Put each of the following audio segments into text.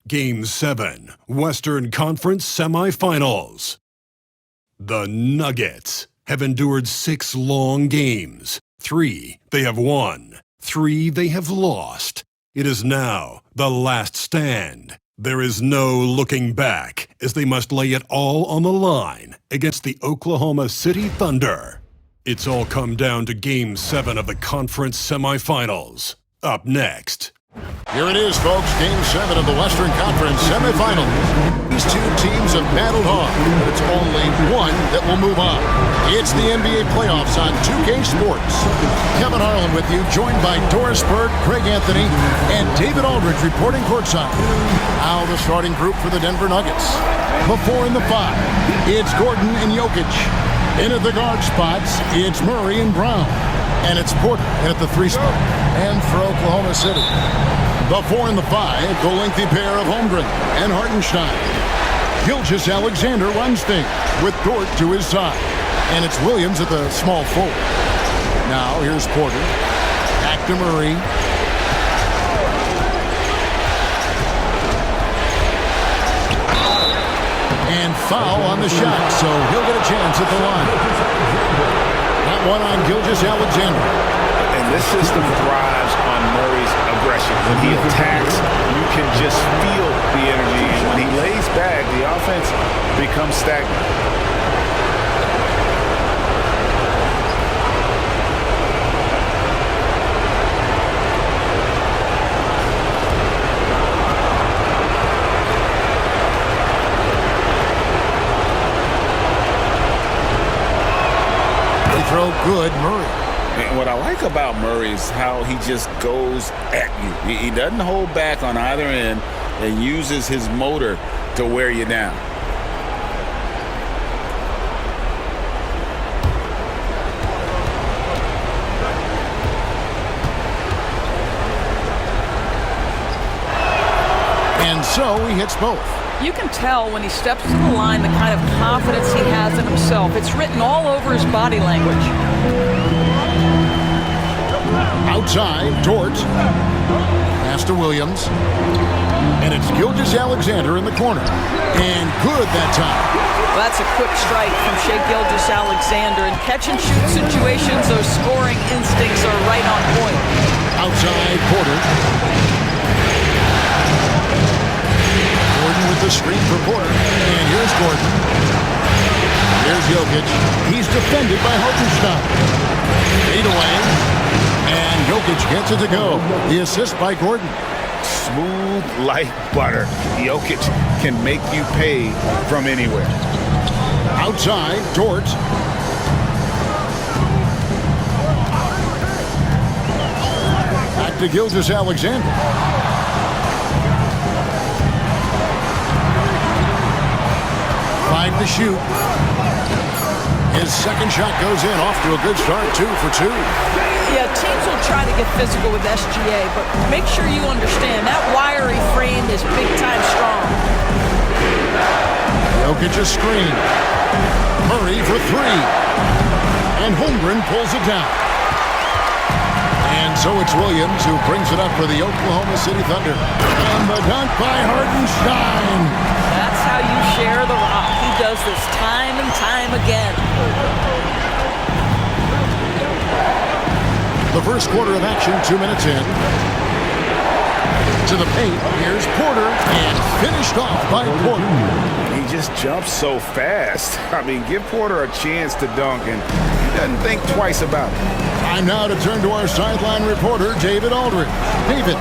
Game 7, Western Conference Semifinals. The Nuggets have endured 6 long games. 3 they have won, 3 they have lost. It is now the last stand. There is no looking back as they must lay it all on the line against the Oklahoma City Thunder. It's all come down to Game 7 of the conference semifinals. Up next. Here it is, folks. Game 7 of the Western Conference semifinals. These two teams have battled hard, but it's only one that will move on. It's the NBA playoffs on 2K Sports. Kevin Harlan with you, joined by Doris Bird, Craig Anthony, and David Aldridge reporting courtside. Now the starting group for the Denver Nuggets. The 4 and the 5. It's Gordon and Jokic. In at the guard spots, it's Murray and Brown. And it's Porter in at the 3 spot. And for Oklahoma City, the 4 and the 5, the lengthy pair of Holmgren and Hartenstein. Gilgeous-Alexander runs things with Dort to his side. And it's Williams at the small forward. Now here's Porter. Back to Murray. And foul on the shot, so he'll get a chance at the line. That one on Gilgeous-Alexander. And this system thrives on Murray's aggression. When he attacks, you can just feel the energy. And when he lays back, the offense becomes stagnant. Throw good, Murray. And what I like about Murray is how he just goes at you. He doesn't hold back on either end and uses his motor to wear you down. And so he hits both. You can tell when he steps to the line the kind of confidence he has in himself. It's written all over his body language. Outside, Dort. Pass to Williams. And it's Gilgeous-Alexander in the corner. And good that time. Well, that's a quick strike from Shai Gilgeous-Alexander. In catch-and-shoot situations, those scoring instincts are right on point. Outside, Porter. Gordon with the screen for Porter. And here's Gordon. Here's Jokic. He's defended by Hartenstein. 8 away. And Jokic gets it to go. The assist by Gordon. Smooth like butter. Jokic can make you pay from anywhere. Outside, Dort. Back to Gilgeous-Alexander. 5 to shoot. His second shot goes in, off to a good start, 2 for 2. Yeah, teams will try to get physical with SGA, but make sure you understand that wiry frame is big-time strong. Jokic a screen. Murray for 3. And Holmgren pulls it down. And so it's Williams who brings it up for the Oklahoma City Thunder. And the dunk by Hartenstein. That's how you share the rock. He does this time and time again. The first quarter of action, 2 minutes in. To the paint, here's Porter, and finished off by Porter. He just jumps so fast. I mean, give Porter a chance to dunk, and he doesn't think twice about it. Time now to turn to our sideline reporter, David Aldridge. David.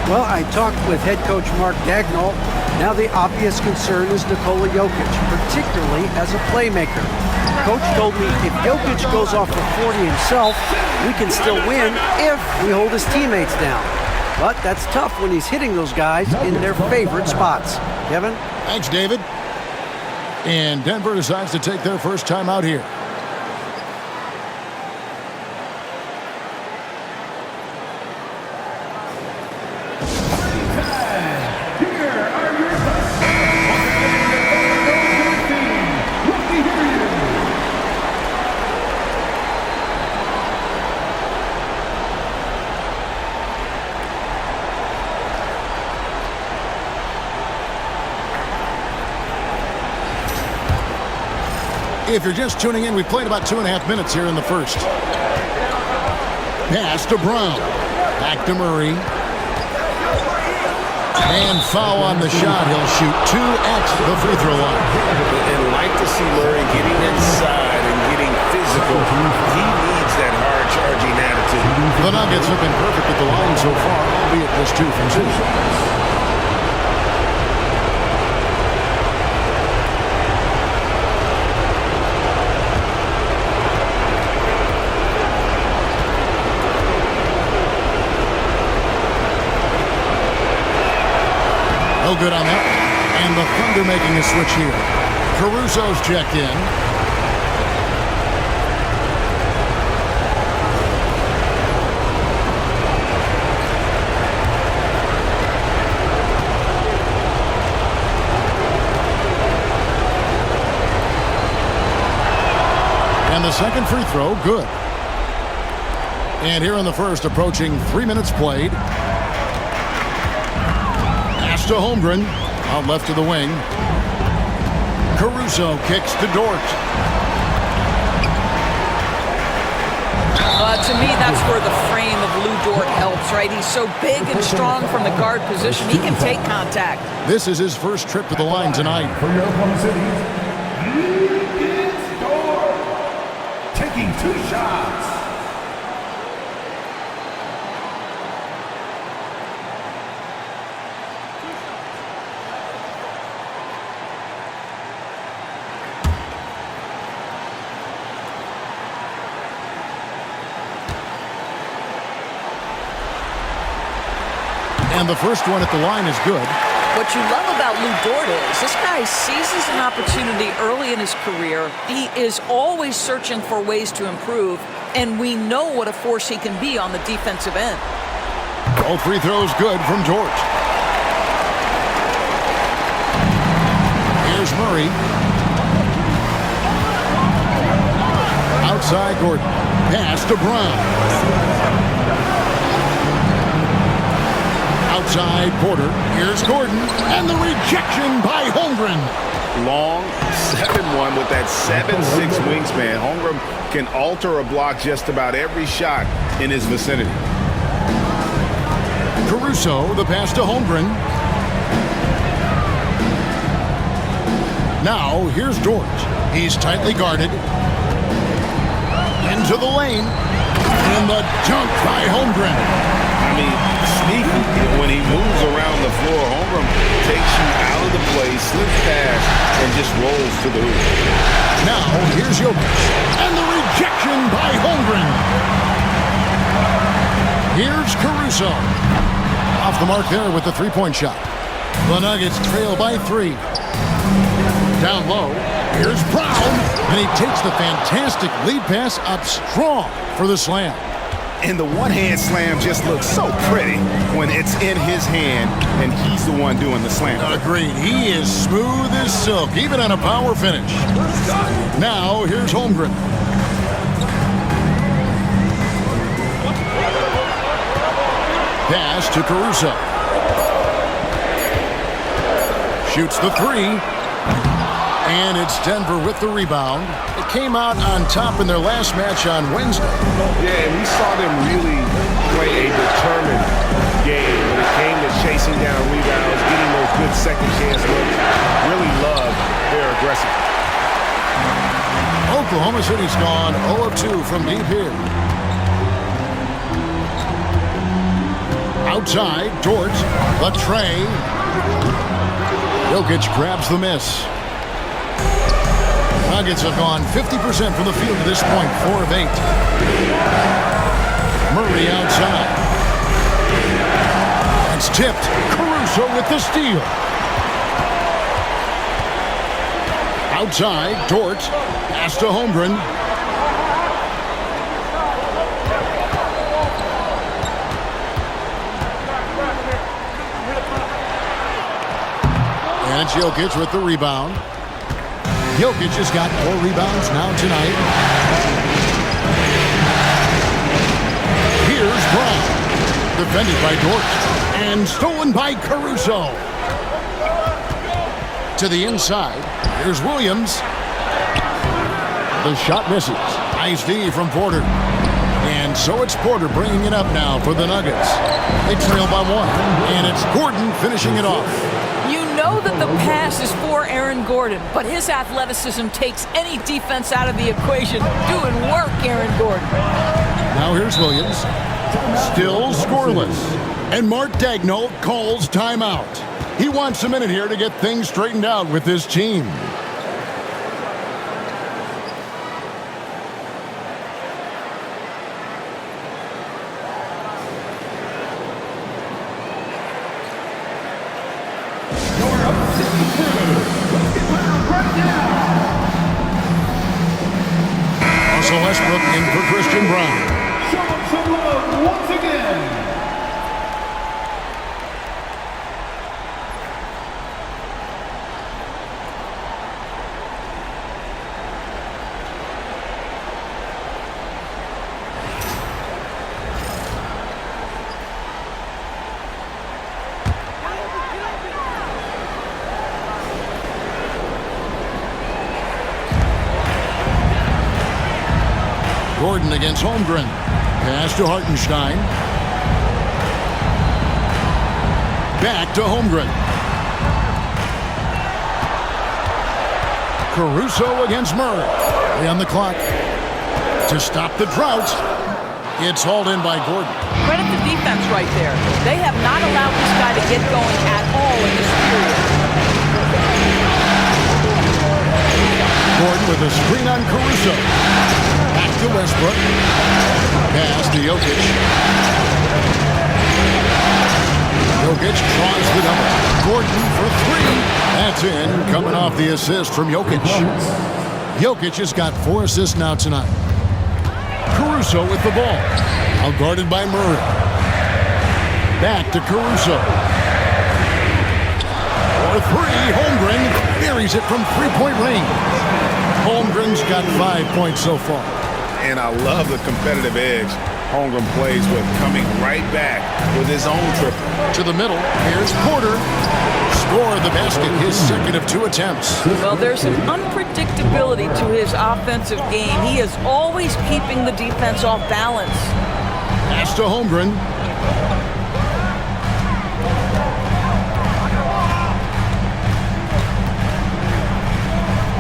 Well, I talked with head coach Mark Dagnall. Now the obvious concern is Nikola Jokic, particularly as a playmaker. Coach told me if Jokic goes off for 40 himself, we can still win if we hold his teammates down. But that's tough when he's hitting those guys in their favorite spots. Kevin? Thanks, David. And Denver decides to take their first time out here. If you're just tuning in, we've played about 2.5 minutes here in the first. Pass to Brown. Back to Murray. And foul on the shot. He'll shoot 2 at the free throw line. And like to see Murray getting inside and getting physical. He needs that hard-charging attitude. The Nuggets have been perfect at the line so far, albeit just 2 from 2. No good on that. And the Thunder making a switch here. Caruso's checked in. And the second free throw, good. And here in the first, approaching 3 minutes played. To Holmgren, out left of the wing. Caruso kicks to Dort. To me, that's where the frame of Lou Dort helps, right? He's so big and strong from the guard position. He can take contact. This is his first trip to the line tonight. For your opponent's city, it's Dort, taking 2 shots. And the first one at the line is good. What you love about Lou Dort is this guy seizes an opportunity early in his career. He is always searching for ways to improve, and we know what a force he can be on the defensive end. All free throws good from Dort. Here's Murray. Outside Gordon. Pass to Brown. Outside Porter. Here's Gordon. And the rejection by Holmgren. Long 7-1 with that 7'6" wingspan. Holmgren can alter a block just about every shot in his vicinity. Caruso, the pass to Holmgren. Now, here's Dort. He's tightly guarded. Into the lane. And the dunk by Holmgren. I mean, sneaky. When he moves around the floor, Holmgren takes you out of the play, slips past, and just rolls to the hoop. Now, here's Jokic. And the rejection by Holmgren. Here's Caruso. Off the mark there with the three-point shot. The Nuggets trail by 3. Down low. Here's Brown. And he takes the fantastic lead pass up strong for the slam. And the one-hand slam just looks so pretty when it's in his hand and he's the one doing the slam. Agreed. He is smooth as silk, even on a power finish. Now, here's Holmgren. Pass to Caruso. Shoots the 3. And it's Denver with the rebound. It came out on top in their last match on Wednesday. Yeah, and we saw them really play a determined game when it came to chasing down rebounds, getting those good second chance looks. Really loved their aggressiveness. Oklahoma City's gone 0 of 2 from deep here. Outside, Dort, the tray. Jokic grabs the miss. Nuggets have gone 50% from the field to this point, 4 of 8. Murray outside. It's tipped. Caruso with the steal. Outside, Dort. Pass to Holmgren. And it's Jokic with the rebound. Jokic has got 4 rebounds now tonight. Here's Brown. Defended by Dort. And stolen by Caruso. To the inside. Here's Williams. The shot misses. Nice D from Porter. And so it's Porter bringing it up now for the Nuggets. They trail by 1. And it's Gordon finishing it off. You know that the pass is for Aaron Gordon, but his athleticism takes any defense out of the equation. Doing work, Aaron Gordon. Now here's Williams. Still scoreless. And Mark Daigneault calls timeout. He wants a minute here to get things straightened out with his team. Russell Westbrook in for Christian Brown. Show him some love once again. Gordon against Holmgren. Pass to Hartenstein. Back to Holmgren. Caruso against Murray. On the clock. To stop the drought. It's hauled in by Gordon. Credit the defense right there. They have not allowed this guy to get going at all in this period. Gordon with a screen on Caruso. Back to Westbrook. Pass to Jokic. Jokic draws the double. Gordon for 3. That's in, coming off the assist from Jokic. Jokic has got 4 assists now tonight. Caruso with the ball. Now guarded by Murray. Back to Caruso. For 3, Holmgren buries it from 3-point range. Holmgren's got 5 points so far. And I love the competitive edge Holmgren plays with, coming right back with his own triple. To the middle, here's Porter. Score the basket, his second of 2 attempts. Well, there's an unpredictability to his offensive game. He is always keeping the defense off balance. Pass to Holmgren.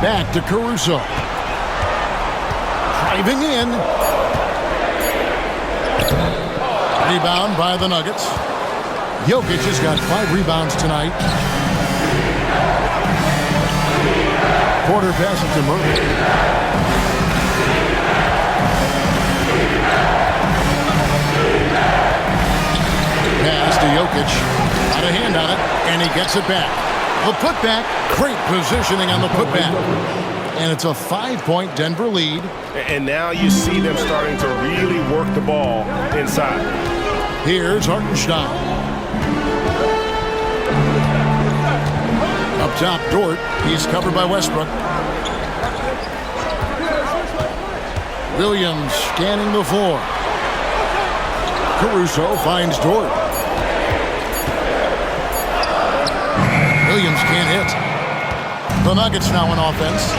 Back to Caruso. Driving in. Rebound by the Nuggets. Jokic has got 5 rebounds tonight. Porter passes to Murray. Pass to Jokic. Got a hand on it, and he gets it back. The putback, great positioning on the putback. And it's a 5-point Denver lead. And now you see them starting to really work the ball inside. Here's Hartenstein. Up top, Dort. He's covered by Westbrook. Williams scanning the floor. Caruso finds Dort. Williams can't hit. The Nuggets now on offense.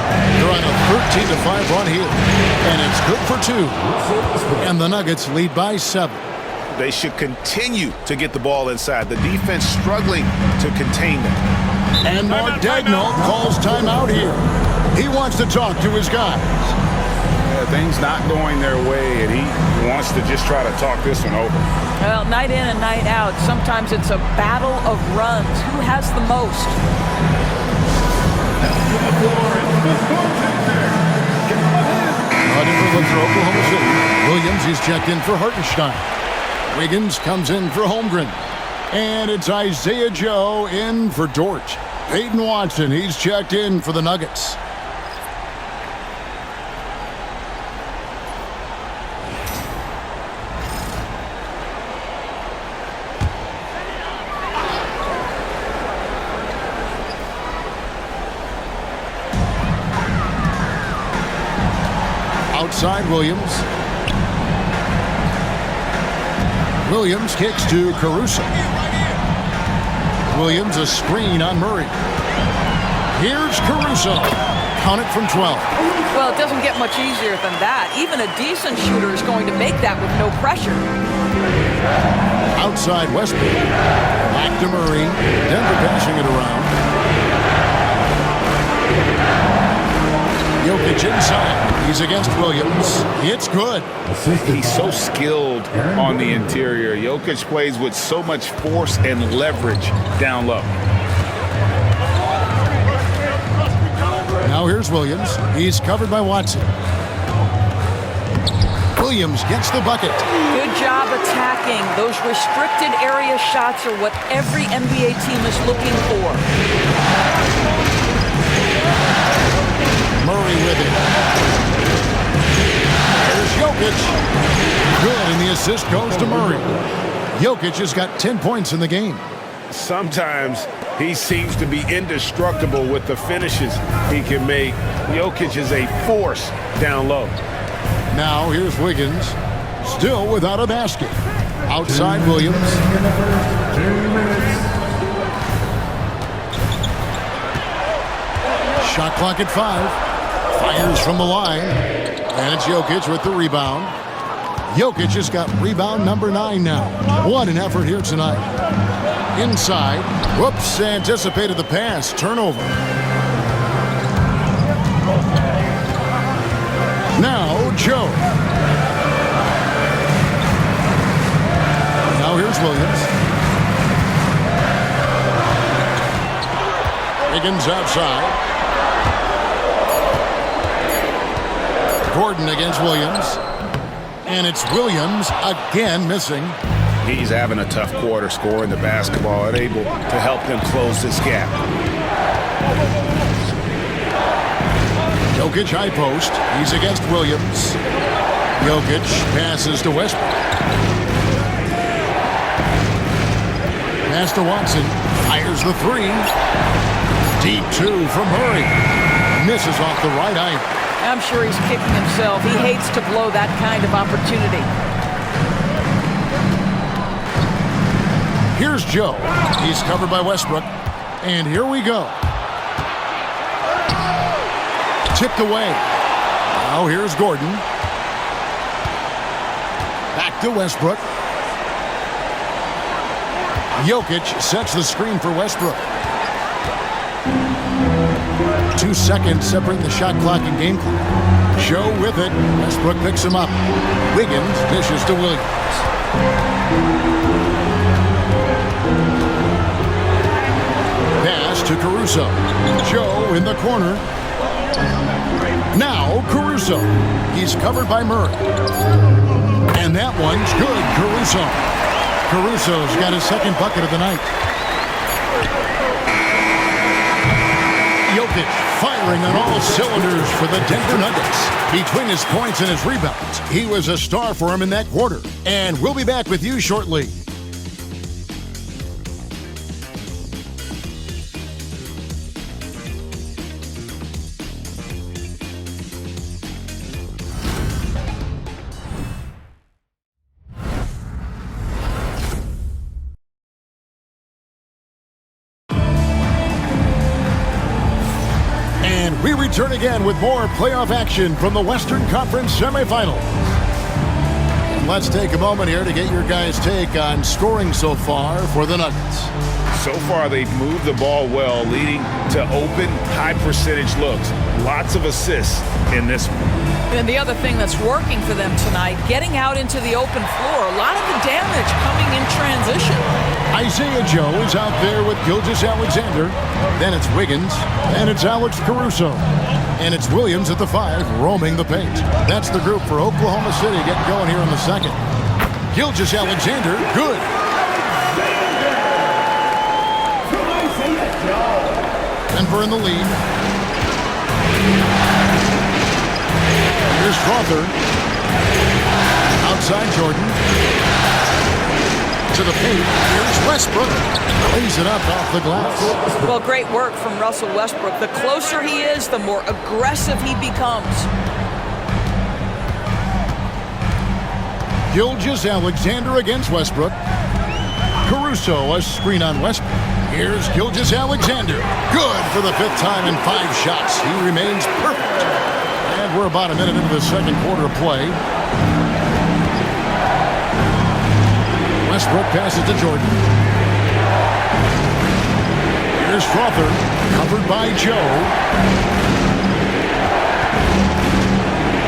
They're on a 13-5 run here. And it's good for 2. And the Nuggets lead by 7. They should continue to get the ball inside. The defense struggling to contain them. And Mark Daigneault calls timeout here. He wants to talk to his guys. Things not going their way, and he wants to just try to talk this one over. Well, night in and night out, sometimes it's a battle of runs. Who has the most? For Oklahoma City. Williams is checked in for Hartenstein. Wiggins comes in for Holmgren. And it's Isaiah Joe in for Dort. Peyton Watson, he's checked in for the Nuggets. Outside Williams. Williams kicks to Caruso. Williams a screen on Murray. Here's Caruso. count it from 12. Well, it doesn't get much easier than that. Even a decent shooter is going to make that with no pressure. Outside Westbrook. Back to Murray. Denver passing it around. Jokic inside. He's against Williams. It's good. He's so skilled on the interior. Jokic plays with so much force and leverage down low. Now here's Williams. He's covered by Watson. Williams gets the bucket. Good job attacking. Those restricted area shots are what every NBA team is looking for. Murray with it. There's Jokic. Good, and the assist goes to Murray. Jokic has got 10 points in the game. Sometimes he seems to be indestructible with the finishes he can make. Jokic is a force down low. Now here's Wiggins. Still without a basket. Outside Williams. Shot clock at 5. Fires from the line. And it's Jokic with the rebound. Jokic has got rebound number 9 now. What an effort here tonight. Inside. Whoops, anticipated the pass. Turnover. Now Joe. Now here's Williams. Wiggins outside. Gordon against Williams. And it's Williams again missing. He's having a tough quarter scoring the basketball and able to help them close this gap. Jokic high post. He's against Williams. Jokic passes to Westbrook. Pass to Watson. Fires the 3. Deep 2 from Murray. Misses off the right eye. I'm sure he's kicking himself. He hates to blow that kind of opportunity. Here's Joe. He's covered by Westbrook. And here we go. Tipped away. Now here's Gordon. Back to Westbrook. Jokic sets the screen for Westbrook. 2 seconds separating the shot clock and game clock. Joe with it. Westbrook picks him up. Wiggins dishes to Williams. Pass to Caruso. Joe in the corner. Now Caruso. He's covered by Murray. And that one's good. Caruso. Caruso's got his second bucket of the night. Jokic firing on all cylinders for the Denver Nuggets. Between his points and his rebounds, he was a star for him in that quarter. And we'll be back with you shortly. We return again with more playoff action from the Western Conference semifinals. And let's take a moment here to get your guys' take on scoring so far for the Nuggets. So far, they've moved the ball well, leading to open, high-percentage looks. Lots of assists in this one. And the other thing that's working for them tonight, getting out into the open floor. A lot of the damage coming in transition. Isaiah Joe is out there with Gilgeous-Alexander. Then it's Wiggins. And it's Alex Caruso. And it's Williams at the 5, roaming the paint. That's the group for Oklahoma City getting going here in the second. Gilgeous-Alexander, good. Denver in the lead. Here's Crawford. Outside Jordan. To the paint. Here's Westbrook. Lays it up off the glass. Well, great work from Russell Westbrook. The closer he is, the more aggressive he becomes. Gilgeous-Alexander against Westbrook. Caruso, a screen on Westbrook. Here's Gilgeous-Alexander. Good for the 5th time in 5 shots. He remains perfect. And we're about a minute into the second quarter of play. Westbrook passes to Jordan. Here's Crawford, covered by Joe.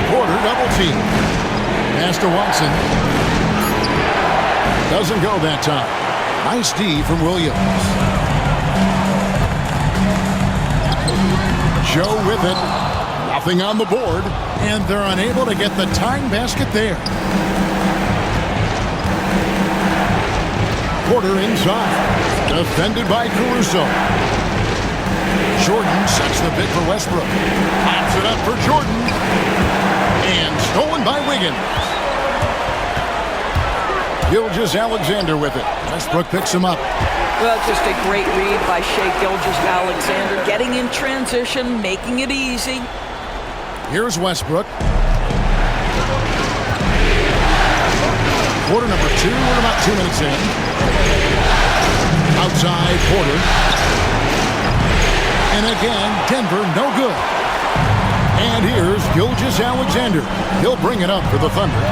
Porter double team. Pass to Watson. Doesn't go that time. Nice D from Williams. Joe with it. Nothing on the board. And they're unable to get the tying basket there. Porter inside. Defended by Caruso. Jordan sets the bid for Westbrook. Pops it up for Jordan. And stolen by Wiggins. Gilgeous-Alexander with it. Westbrook picks him up. Well, just a great read by Shai Gilgeous-Alexander. Getting in transition, making it easy. Here's Westbrook. Quarter number 2. We're about 2 minutes in. Outside Porter. And again, Denver no good. And here's Gilgeous-Alexander. He'll bring it up for the Thunder.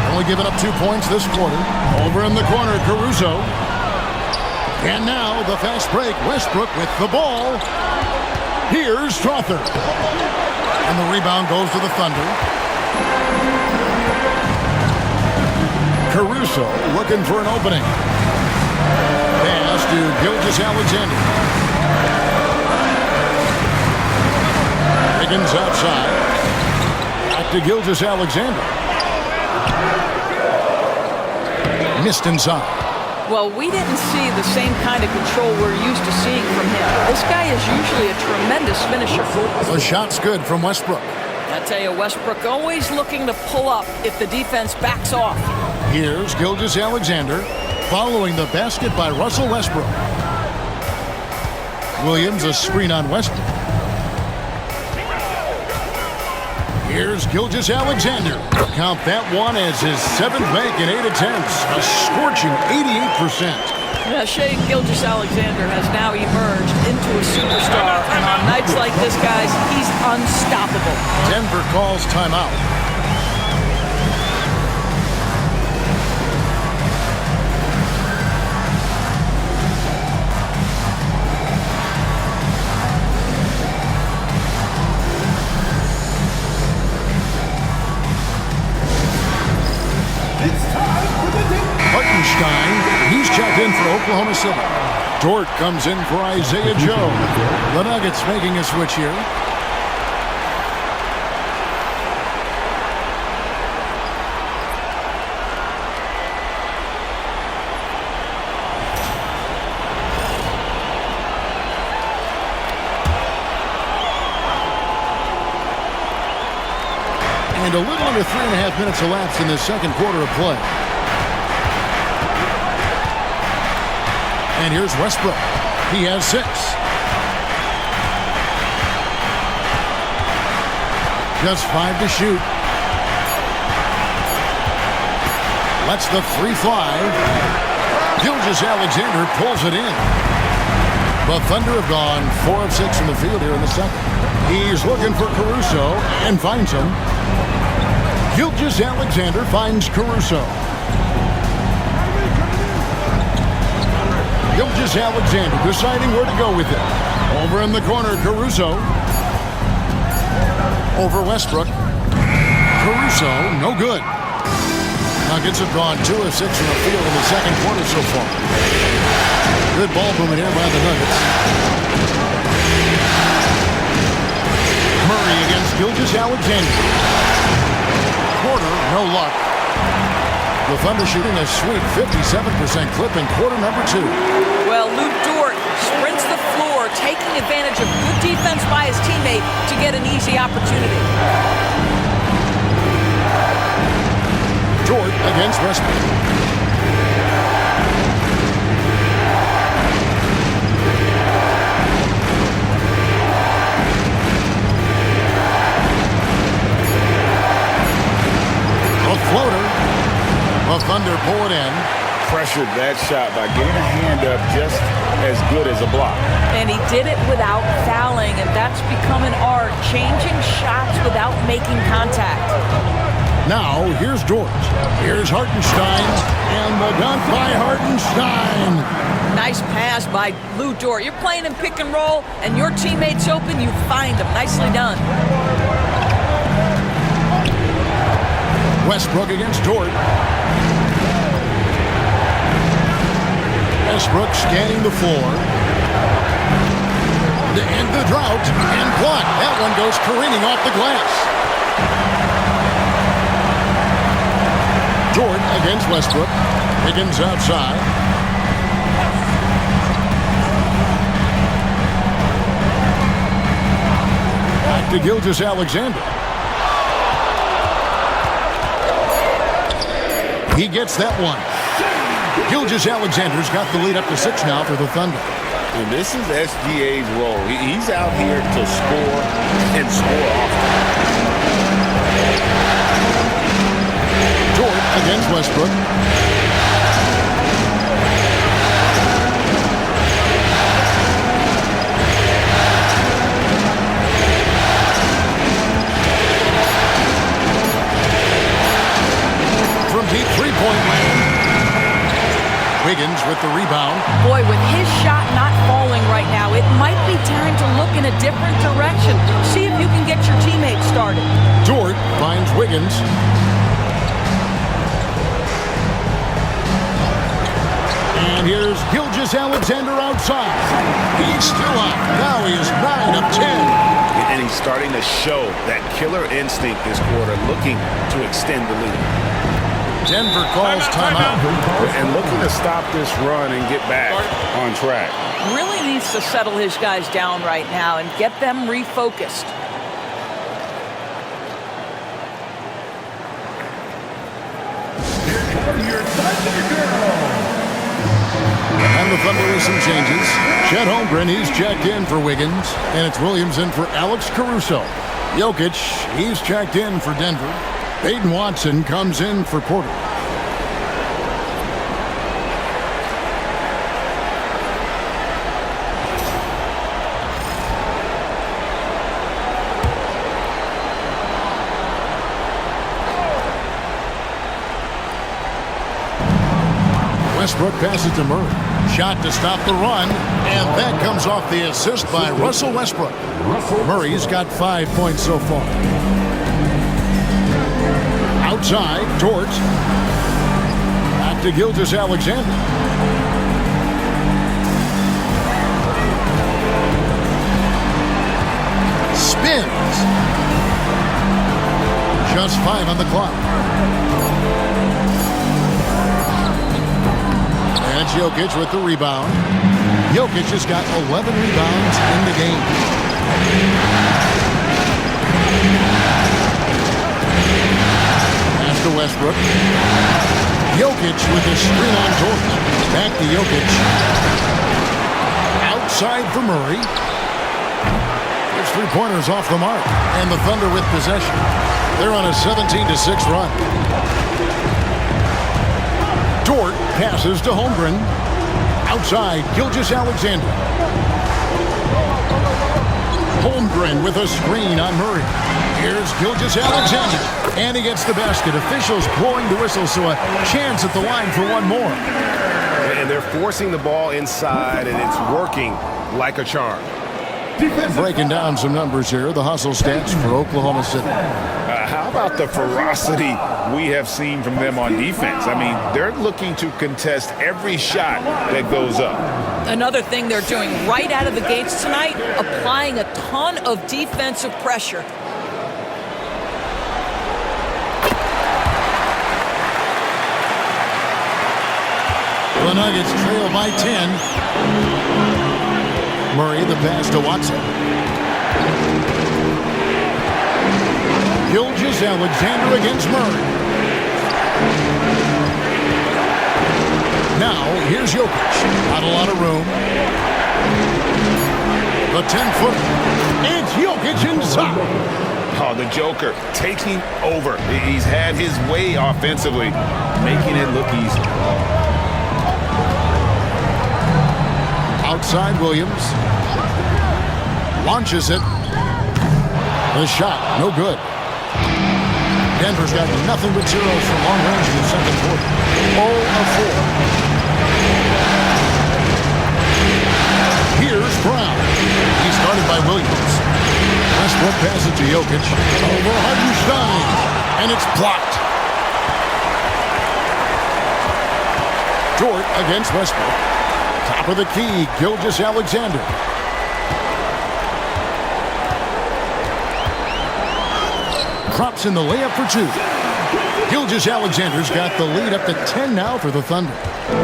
Only giving up 2 points this quarter. Over in the corner, Caruso. And now the fast break. Westbrook with the ball. Here's Strawther. And the rebound goes to the Thunder. Caruso looking for an opening. Pass to Gilgeous-Alexander. Wiggins outside. Back to Gilgeous-Alexander. Missed inside. Well, we didn't see the same kind of control we're used to seeing from him. This guy is usually a tremendous finisher. The shot's good from Westbrook. I tell you, Westbrook always looking to pull up if the defense backs off. Here's Gilgeous-Alexander following the basket by Russell Westbrook. Williams a screen on Westbrook. Here's Gilgeous-Alexander. Count that one as his 7th make in 8 attempts. A scorching 88%. Yeah, Shai Gilgeous-Alexander has now emerged into a superstar. And on nights like this, guys, he's unstoppable. Denver calls timeout. He's checked in for Oklahoma City. Dort comes in for Isaiah Joe. The Nuggets making a switch here. And a little under 3.5 minutes elapsed in the second quarter of play. And here's Westbrook. He has 6. Just 5 to shoot. Lets the 3 fly. Gilgeous-Alexander pulls it in. The Thunder have gone 4 of 6 from the field here in the second. He's looking for Caruso and finds him. Gilgeous-Alexander finds Caruso. Gilgeous-Alexander deciding where to go with it. Over in the corner, Caruso. Over Westbrook. Caruso, no good. Nuggets have gone 2 of 6 from the field in the second quarter so far. Good ball movement here by the Nuggets. Murray against Gilgeous-Alexander. Porter, no luck. The Thunder shooting a sweet 57% clip in quarter number 2. Well, Lou Dort sprints the floor, taking advantage of good defense by his teammate to get an easy opportunity. Dort against Westbrook. A floater. The Thunder pull it in. Pressure answered that shot by getting a hand up just as good as a block. And he did it without fouling, and that's become an art, changing shots without making contact. Now, here's George. Here's Hartenstein, and the dunk by Hartenstein. Nice pass by Lou Dort. You're playing in pick and roll, and your teammate's open, you find him. Nicely done. Westbrook against Dort. Westbrook scanning the floor. To end the drought, and blocked. That one goes careening off the glass. Dort against Westbrook. Higgins outside. Back to Gilgeous-Alexander. He gets that one. Gilgeous-Alexander's got the lead up to 6 now for the Thunder. And this is SGA's role. He's out here to score and score often. Dort against Westbrook. From deep three-point land. Wiggins with the rebound. Boy, with his shot not falling right now, it might be time to look in a different direction. See if you can get your teammates started. Dort finds Wiggins. And here's Gilgeous-Alexander outside. He's still out. Now he is 9 of 10. And he's starting to show that killer instinct this quarter, looking to extend the lead. Denver calls timeout. And looking to stop this run and get back on track. Really needs to settle his guys down right now and get them refocused. And the Thunder with some changes. Chet Holmgren, he's checked in for Wiggins. And it's Williams in for Alex Caruso. Jokic, he's checked in for Denver. Peyton Watson comes in for Porter. Westbrook passes to Murray. Shot to stop the run, and that comes off the assist by Russell Westbrook. Murray's got 5 points so far. Outside, Dort. Back to Gilgeous-Alexander. Spins. Just 5 on the clock. And Jokic with the rebound. Jokic has got 11 rebounds in the game. Pass to Westbrook. Jokic with a screen on Dort. Back to Jokic. Outside for Murray. His three-pointers off the mark. And the Thunder with possession. They're on a 17-6 run. Dort passes to Holmgren. Outside, Gilgeous-Alexander. Holmgren with a screen on Murray. Here's Gilgeous-Alexander. And he gets the basket. Officials blowing the whistle, so a chance at the line for one more. And they're forcing the ball inside, and it's working like a charm. And breaking down some numbers here, the hustle stats for Oklahoma City. How about the ferocity we have seen from them on defense? I mean, they're looking to contest every shot that goes up. Another thing they're doing right out of the gates tonight, applying a ton of defensive pressure. The Nuggets trail by 10. Murray, the pass to Watson. Gilgeous-Alexander against Murray. Now, here's Jokic. Not a lot of room. The 10-footer. It's Jokic inside. Oh, the Joker taking over. He's had his way offensively, making it look easy. outside Williams. Launches it. The shot, no good. Denver's got nothing but zeros from long range in the second quarter. 0 of 4. Here's Brown. He's guarded by Williams. Westbrook passes to Jokic. Over Hartenstein. And it's blocked. Dort against Westbrook. Top of the key, Gilgeous-Alexander. Drops in the layup for 2. Gilgeous-Alexander's got the lead up to 10 now for the Thunder.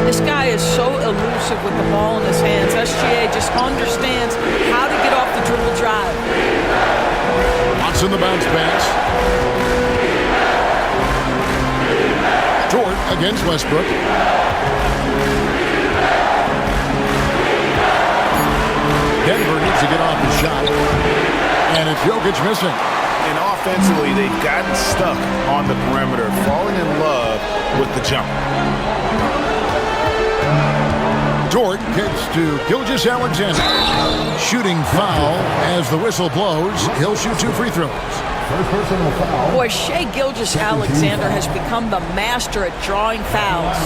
This guy is so elusive with the ball in his hands. SGA just understands how to get off the dribble drive. Watson the bounce pass. Dort against Westbrook. Denver needs to get off the shot. And it's Jokic missing. And offensively, they've gotten stuck on the perimeter, falling in love with the jump. Dort kicks to Gilgeous-Alexander. Shooting foul as the whistle blows. He'll shoot 2 free throws. Boy, Shai Gilgeous-Alexander has become the master at drawing fouls.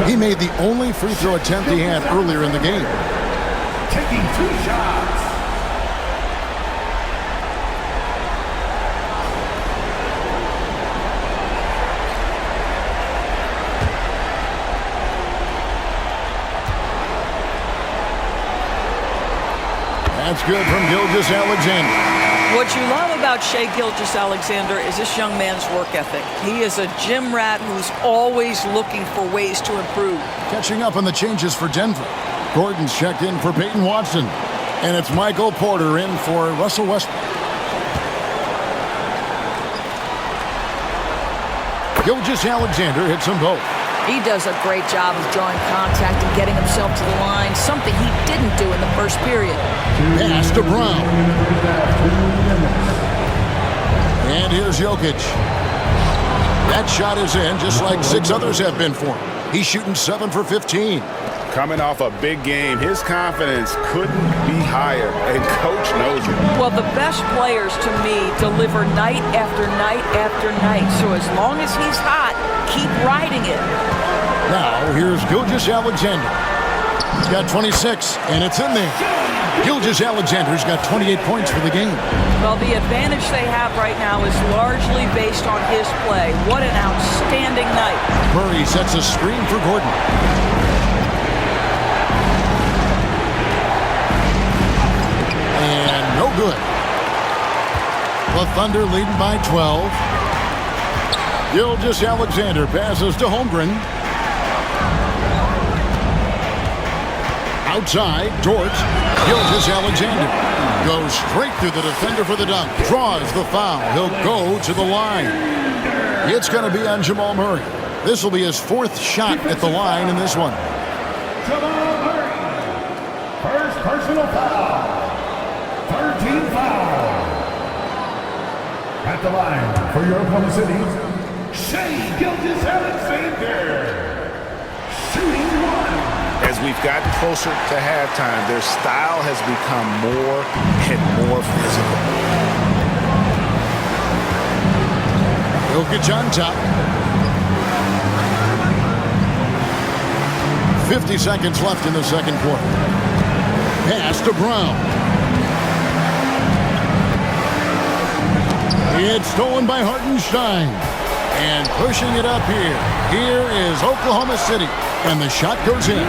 He made the only free throw attempt he had earlier in the game. Taking 2 shots. That's good from Gilgeous-Alexander. What you love about Shai Gilgeous-Alexander is this young man's work ethic. He is a gym rat who's always looking for ways to improve. Catching up on the changes for Denver. Gordon's checked in for Peyton Watson. And it's Michael Porter in for Russell Westbrook. Gilgeous-Alexander hits them both. He does a great job of drawing contact and getting himself to the line, something he didn't do in the first period. Pass to Brown. And here's Jokic. That shot is in, just like 6 others have been for him. He's shooting 7 for 15. Coming off a big game, his confidence couldn't be higher, and Coach knows it. Well, the best players, to me, deliver night after night after night. So as long as he's hot, keep riding it. Now, here's Gilgeous-Alexander. He's got 26, and it's in there. Gilgeous-Alexander's got 28 points for the game. Well, the advantage they have right now is largely based on his play. What an outstanding night. Murray sets a screen for Gordon. And no good. The Thunder leading by 12. Gilgeous-Alexander passes to Holmgren. Outside, Dort. Gilgeous-Alexander goes straight through the defender for the dunk. Draws the foul. He'll go to the line. It's going to be on Jamal Murray. This will be his 4th shot at the line in this one. Jamal Murray. First personal foul. 13 foul. At the line for your Oklahoma City, Shai Gilgeous-Alexander. Shooting 1. As we've gotten closer to halftime, their style has become more and more physical. Jokic on top. 50 seconds left in the second quarter. Pass to Brown. It's stolen by Hartenstein. And pushing it up here. Here is Oklahoma City. And the shot goes in.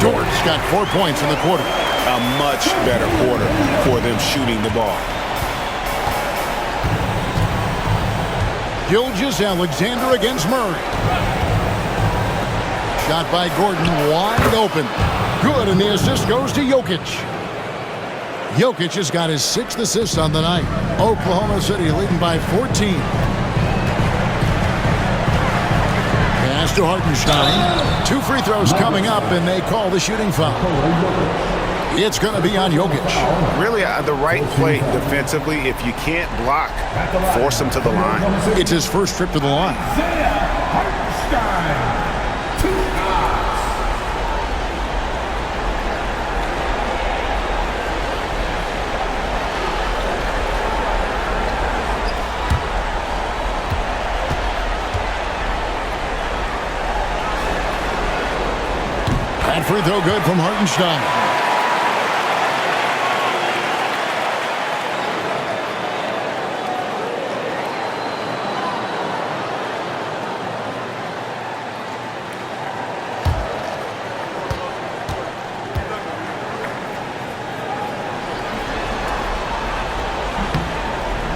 Dort's got 4 points in the quarter. A much better quarter for them shooting the ball. Gilgeous-Alexander against Murray. Shot by Gordon, wide open. Good, and the assist goes to Jokic. Jokic has got his 6th assist on the night. Oklahoma City leading by 14. Pass to Hartenstein. 2 free throws coming up, and they call the shooting foul. It's going to be on Jokic. Really, the right play defensively. If you can't block, force him to the line. It's his first trip to the line. free throw good from Hartenstein.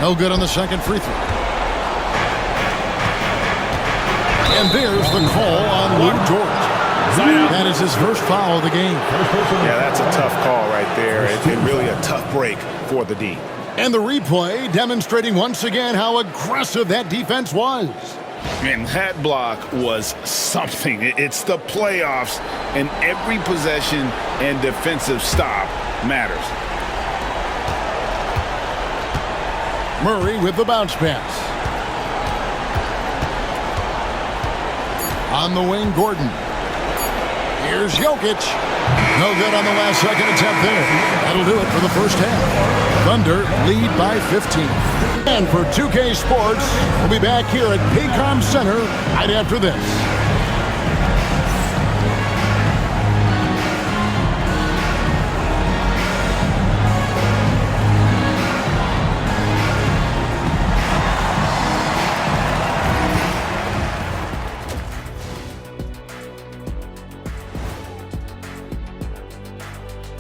No good on the second free throw. And there's the call on Lou Dort. That is his first foul of the game. Yeah, that's a tough call right there. And really a tough break for the D. And the replay demonstrating once again how aggressive that defense was. Man, that block was something. It's the playoffs, and every possession and defensive stop matters. Murray with the bounce pass. On the wing, Gordon. Here's Jokic. No good on the last second attempt there. That'll do it for the first half. Thunder lead by 15. And for 2K Sports, we'll be back here at Paycom Center right after this.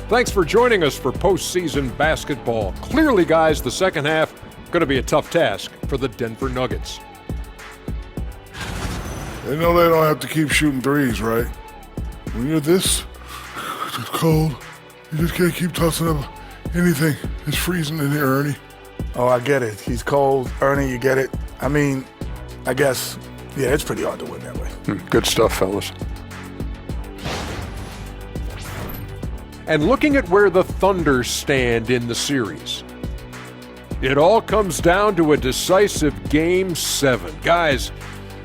Thanks for joining us for postseason basketball. Clearly, guys, the second half going to be a tough task for the Denver Nuggets. They know they don't have to keep shooting threes, right? When you're this cold, you just can't keep tossing up anything. It's freezing in here, Ernie. Oh, I get it. He's cold. Ernie, you get it. I mean, I guess, yeah, it's pretty hard to win that way. Good stuff, fellas. And looking at where the Thunder stand in the series, it all comes down to a decisive Game 7. Guys,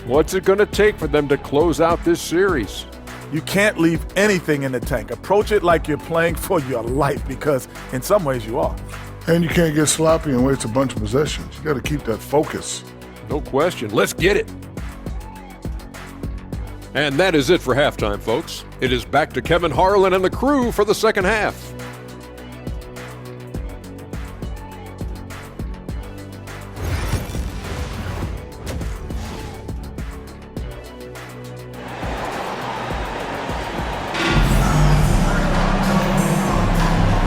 what's it going to take for them to close out this series? You can't leave anything in the tank. Approach it like you're playing for your life, because in some ways you are. And you can't get sloppy and waste a bunch of possessions. You got to keep that focus. No question. Let's get it. And that is it for halftime, folks. It is back to Kevin Harlan and the crew for the second half.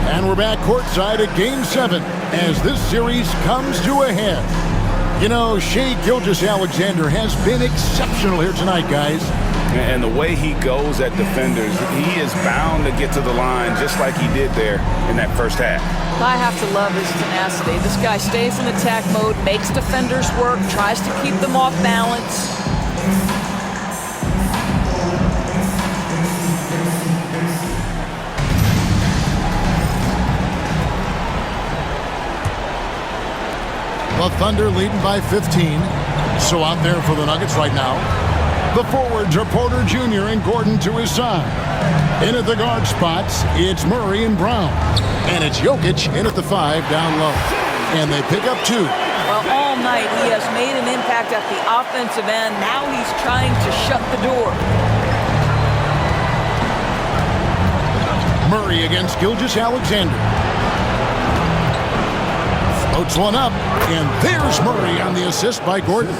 And we're back courtside at Game 7 as this series comes to a head. You know, Shai Gilgeous-Alexander has been exceptional here tonight, guys. And the way he goes at defenders, he is bound to get to the line just like he did there in that first half. I have to love his tenacity. This guy stays in attack mode, makes defenders work, tries to keep them off balance. The Thunder leading by 15. So out there for the Nuggets right now, the forwards are Porter Jr. and Gordon to his side. In at the guard spots, it's Murray and Brown. And it's Jokic in at the 5 down low. And they pick up 2. Well, all night he has made an impact at the offensive end. Now he's trying to shut the door. Murray against Gilgeous-Alexander. Floats one up, and there's Murray on the assist by Gordon.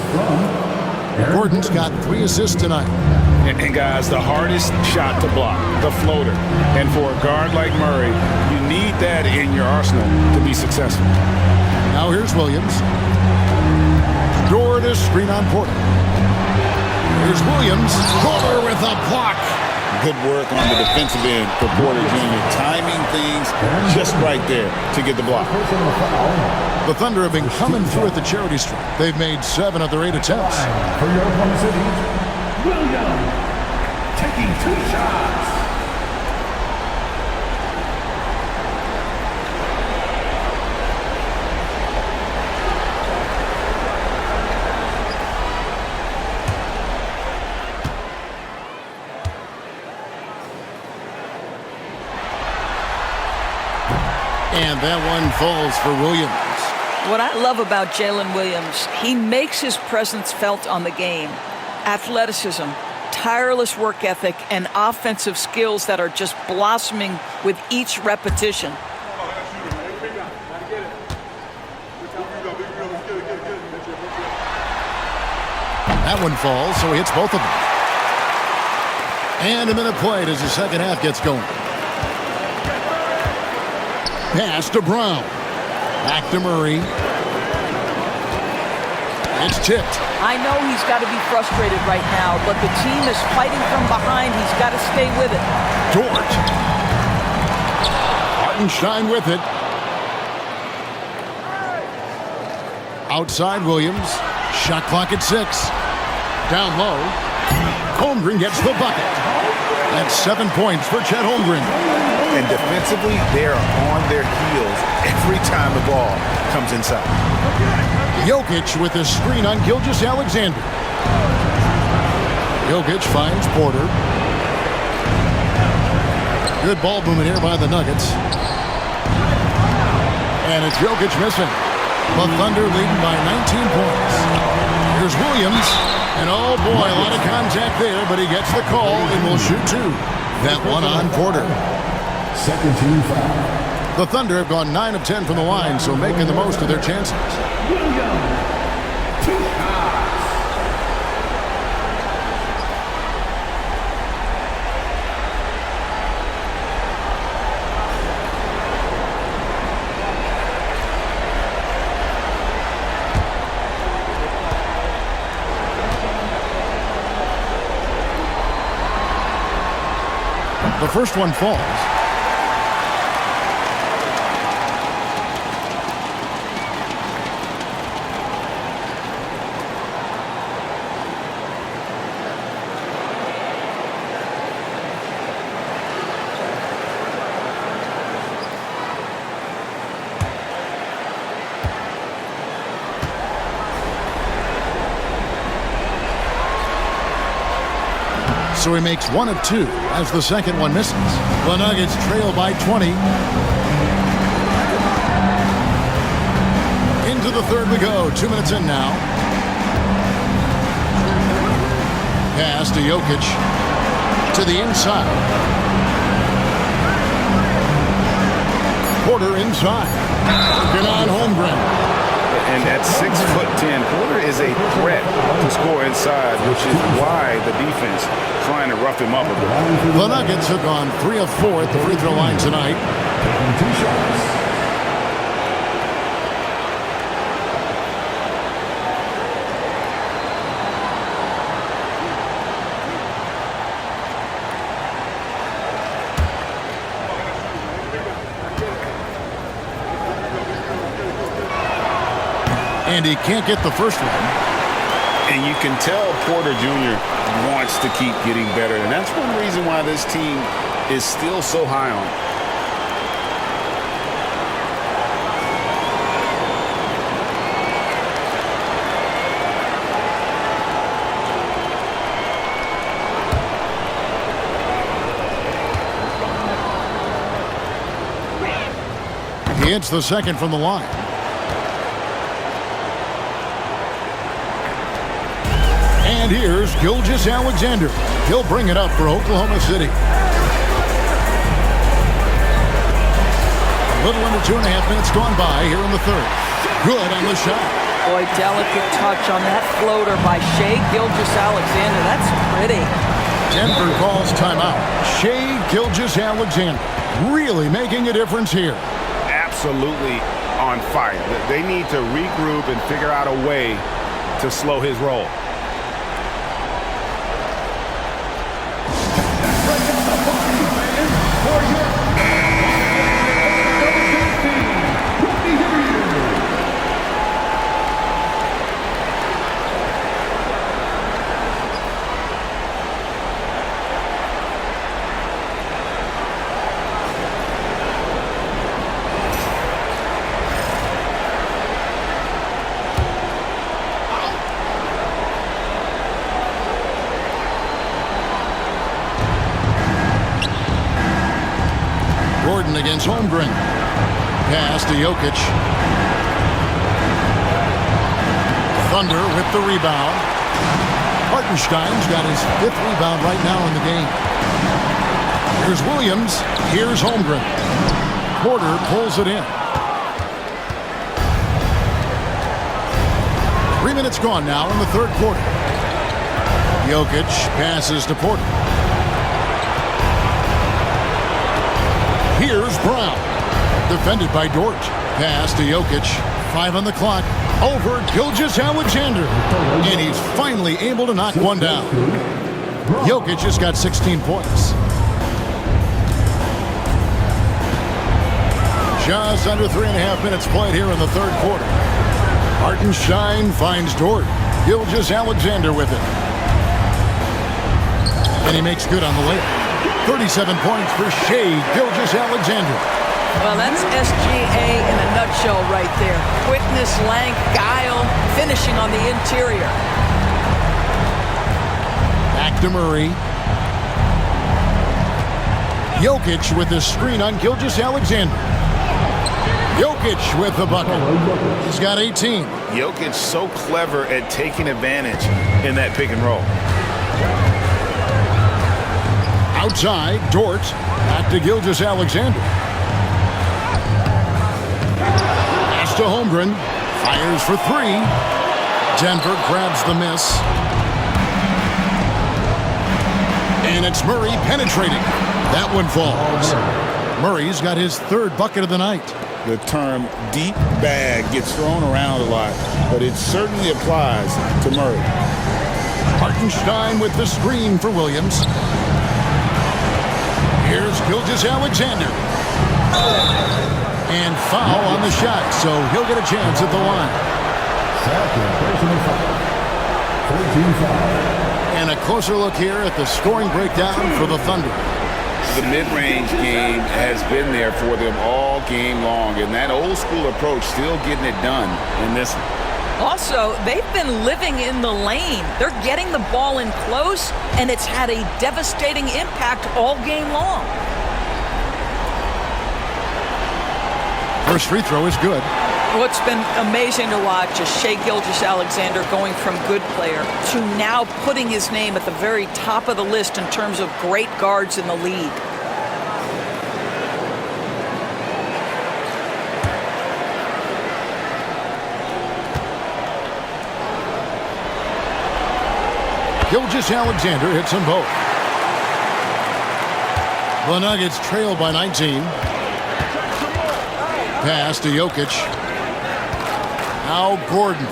Gordon's got 3 assists tonight. And guys, the hardest shot to block, the floater. And for a guard like Murray, you need that in your arsenal to be successful. Now here's Williams. Door to screen on Porter. Here's Williams. Porter with a block. Good work on the defensive end for Porter Jr. Timing things just right there to get the block. The Thunder have been coming through at the charity stripe. They've made 7 of their 8 attempts. For your opponent's city, Williams taking 2 shots. And that one falls for Williams. What I love about Jalen Williams, he makes his presence felt on the game. Athleticism, tireless work ethic and offensive skills that are just blossoming with each repetition. That one falls, so he hits both of them. And a minute played as the second half gets going. Pass to Brown. Back to Murray. It's tipped. I know he's got to be frustrated right now, but the team is fighting from behind. He's got to stay with it. Dort. Hartenstein with it. Outside Williams. Shot clock at 6. Down low. Holmgren gets the bucket. That's 7 points for Chet Holmgren. And defensively, they're on their heels every time the ball comes inside. Jokic with a screen on Gilgeous-Alexander. Jokic finds Porter. Good ball movement here by the Nuggets. And it's Jokic missing. The Thunder leading by 19 points. Here's Williams. And oh boy, a lot of contact there, but he gets the call and will shoot 2. That one on Porter. Second team foul. The Thunder have gone 9 of 10 from the line, so making the most of their chances. The first one falls. So he makes 1 of 2 as the second one misses. The Nuggets trail by 20. Into the third we go. 2 minutes in now. Pass to Jokic. To the inside. Porter inside. Working on Holmgren. And at 6'10", Porter is a threat to score inside, which is why the defense trying to rough him up a bit. The Nuggets have gone 3 of 4 at the free throw line tonight. Taking 2 shots. And he can't get the first one. And you can tell Porter Jr. wants to keep getting better. And that's one reason why this team is still so high on him. He hits the second from the line. And here's Gilgeous-Alexander. He'll bring it up for Oklahoma City. A little under 2.5 minutes gone by here in the third. Good on the shot. Boy, delicate touch on that floater by Shai Gilgeous-Alexander. That's pretty. Denver calls timeout. Shai Gilgeous-Alexander really making a difference here. Absolutely on fire. They need to regroup and figure out a way to slow his roll. Against Holmgren. Pass to Jokic. Thunder with the rebound. Hartenstein's got his 5th rebound right now in the game. Here's Williams. Here's Holmgren. Porter pulls it in. 3 minutes gone now in the 3rd quarter. Jokic passes to Porter. Here's Brown. Defended by Dort. Pass to Jokic. 5 on the clock. Over Gilgeous-Alexander. And he's finally able to knock one down. Jokic just got 16 points. Just under 3.5 minutes played here in the 3rd quarter. Hartenstein finds Dort. Gilgeous-Alexander with it. And he makes good on the layup. 37 points for Shai Gilgeous-Alexander. Well, that's SGA in a nutshell right there. Quickness, length, guile, finishing on the interior. Back to Murray. Jokic with the screen on Gilgeous-Alexander. Jokic with the bucket. He's got 18. Jokic so clever at taking advantage in that pick and roll. Outside, Dort. Back to Gilgeous-Alexander. Pass to Holmgren. Fires for 3. Denver grabs the miss. And it's Murray penetrating. That one falls. Murray's got his 3rd bucket of the night. The term deep bag gets thrown around a lot, but it certainly applies to Murray. Hartenstein with the screen for Williams. Here's Gilgeous-Alexander. And foul on the shot, so he'll get a chance at the line. Second personal foul. 14 foul. And a closer look here at the scoring breakdown for the Thunder. The mid-range game has been there for them all game long, and that old-school approach still getting it done in this one. Also, they've been living in the lane. They're getting the ball in close, and it's had a devastating impact all game long. First free throw is good. What's been amazing to watch is Shai Gilgeous-Alexander going from good player to now putting his name at the very top of the list in terms of great guards in the league. Gilgeous-Alexander hits them both. The Nuggets trail by 19. Pass to Jokic. Now Gordon.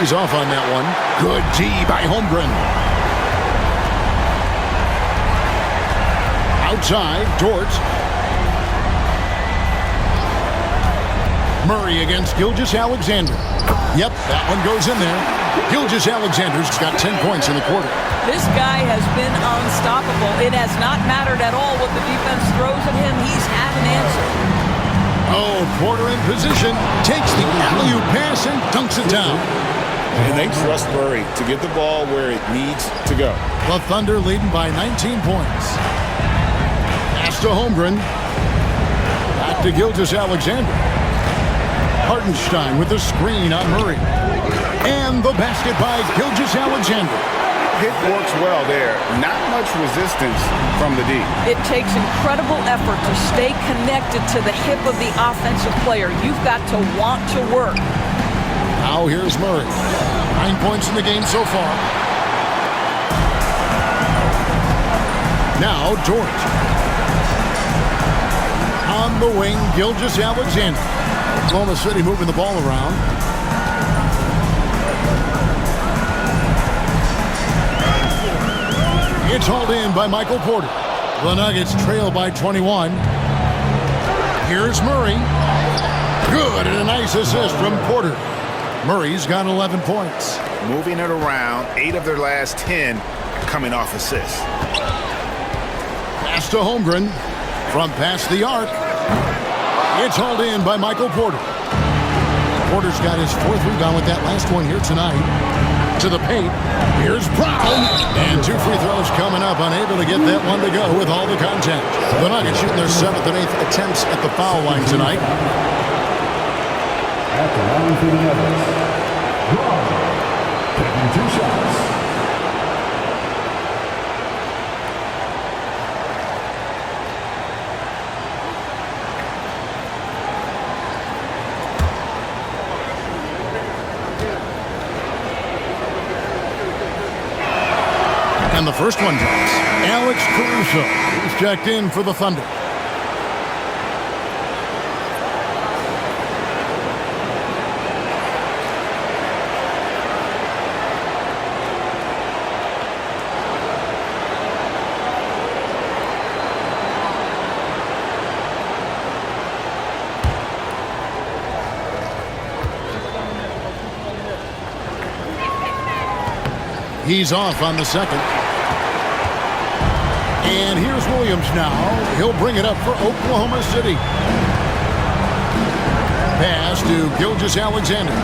He's off on that one. Good D by Holmgren. Outside, Dort. Murray against Gilgeous-Alexander. Yep, that one goes in there. Gilgeous-Alexander's got 10 points in the quarter. This guy has been unstoppable. It has not mattered at all what the defense throws at him. He's had an answer. Oh, Porter in position. Takes the alley-oop pass and dunks it down. And they trust Murray to get the ball where it needs to go. The Thunder leading by 19 points. Pass to Holmgren. Back to Gilgeous-Alexander. Hartenstein with the screen on Murray. And the basket by Gilgeous-Alexander. It works well there. Not much resistance from the D. It takes incredible effort to stay connected to the hip of the offensive player. You've got to want to work. Now here's Murray. 9 points in the game so far. Now Dort. On the wing, Gilgeous-Alexander. Oklahoma City moving the ball around. It's hauled in by Michael Porter. The Nuggets trail by 21. Here's Murray. Good, and a nice assist from Porter. Murray's got 11 points. Moving it around, 8 of their last 10 coming off assists. Pass to Holmgren from past the arc. It's hauled in by Michael Porter. Porter's got his 4th rebound with that last one here tonight. to the paint. Here's Brown. And 2 free throws coming up. Unable to get that one to go with all the contact. The Nuggets shooting their 7th and 8th attempts at the foul line tonight. At the line for the Nuggets, Brown, taking 2 shots. And the first one drops. Alex Caruso, who's checked in for the Thunder. He's off on the second. And here's Williams now. He'll bring it up for Oklahoma City. Pass to Gilgeous-Alexander.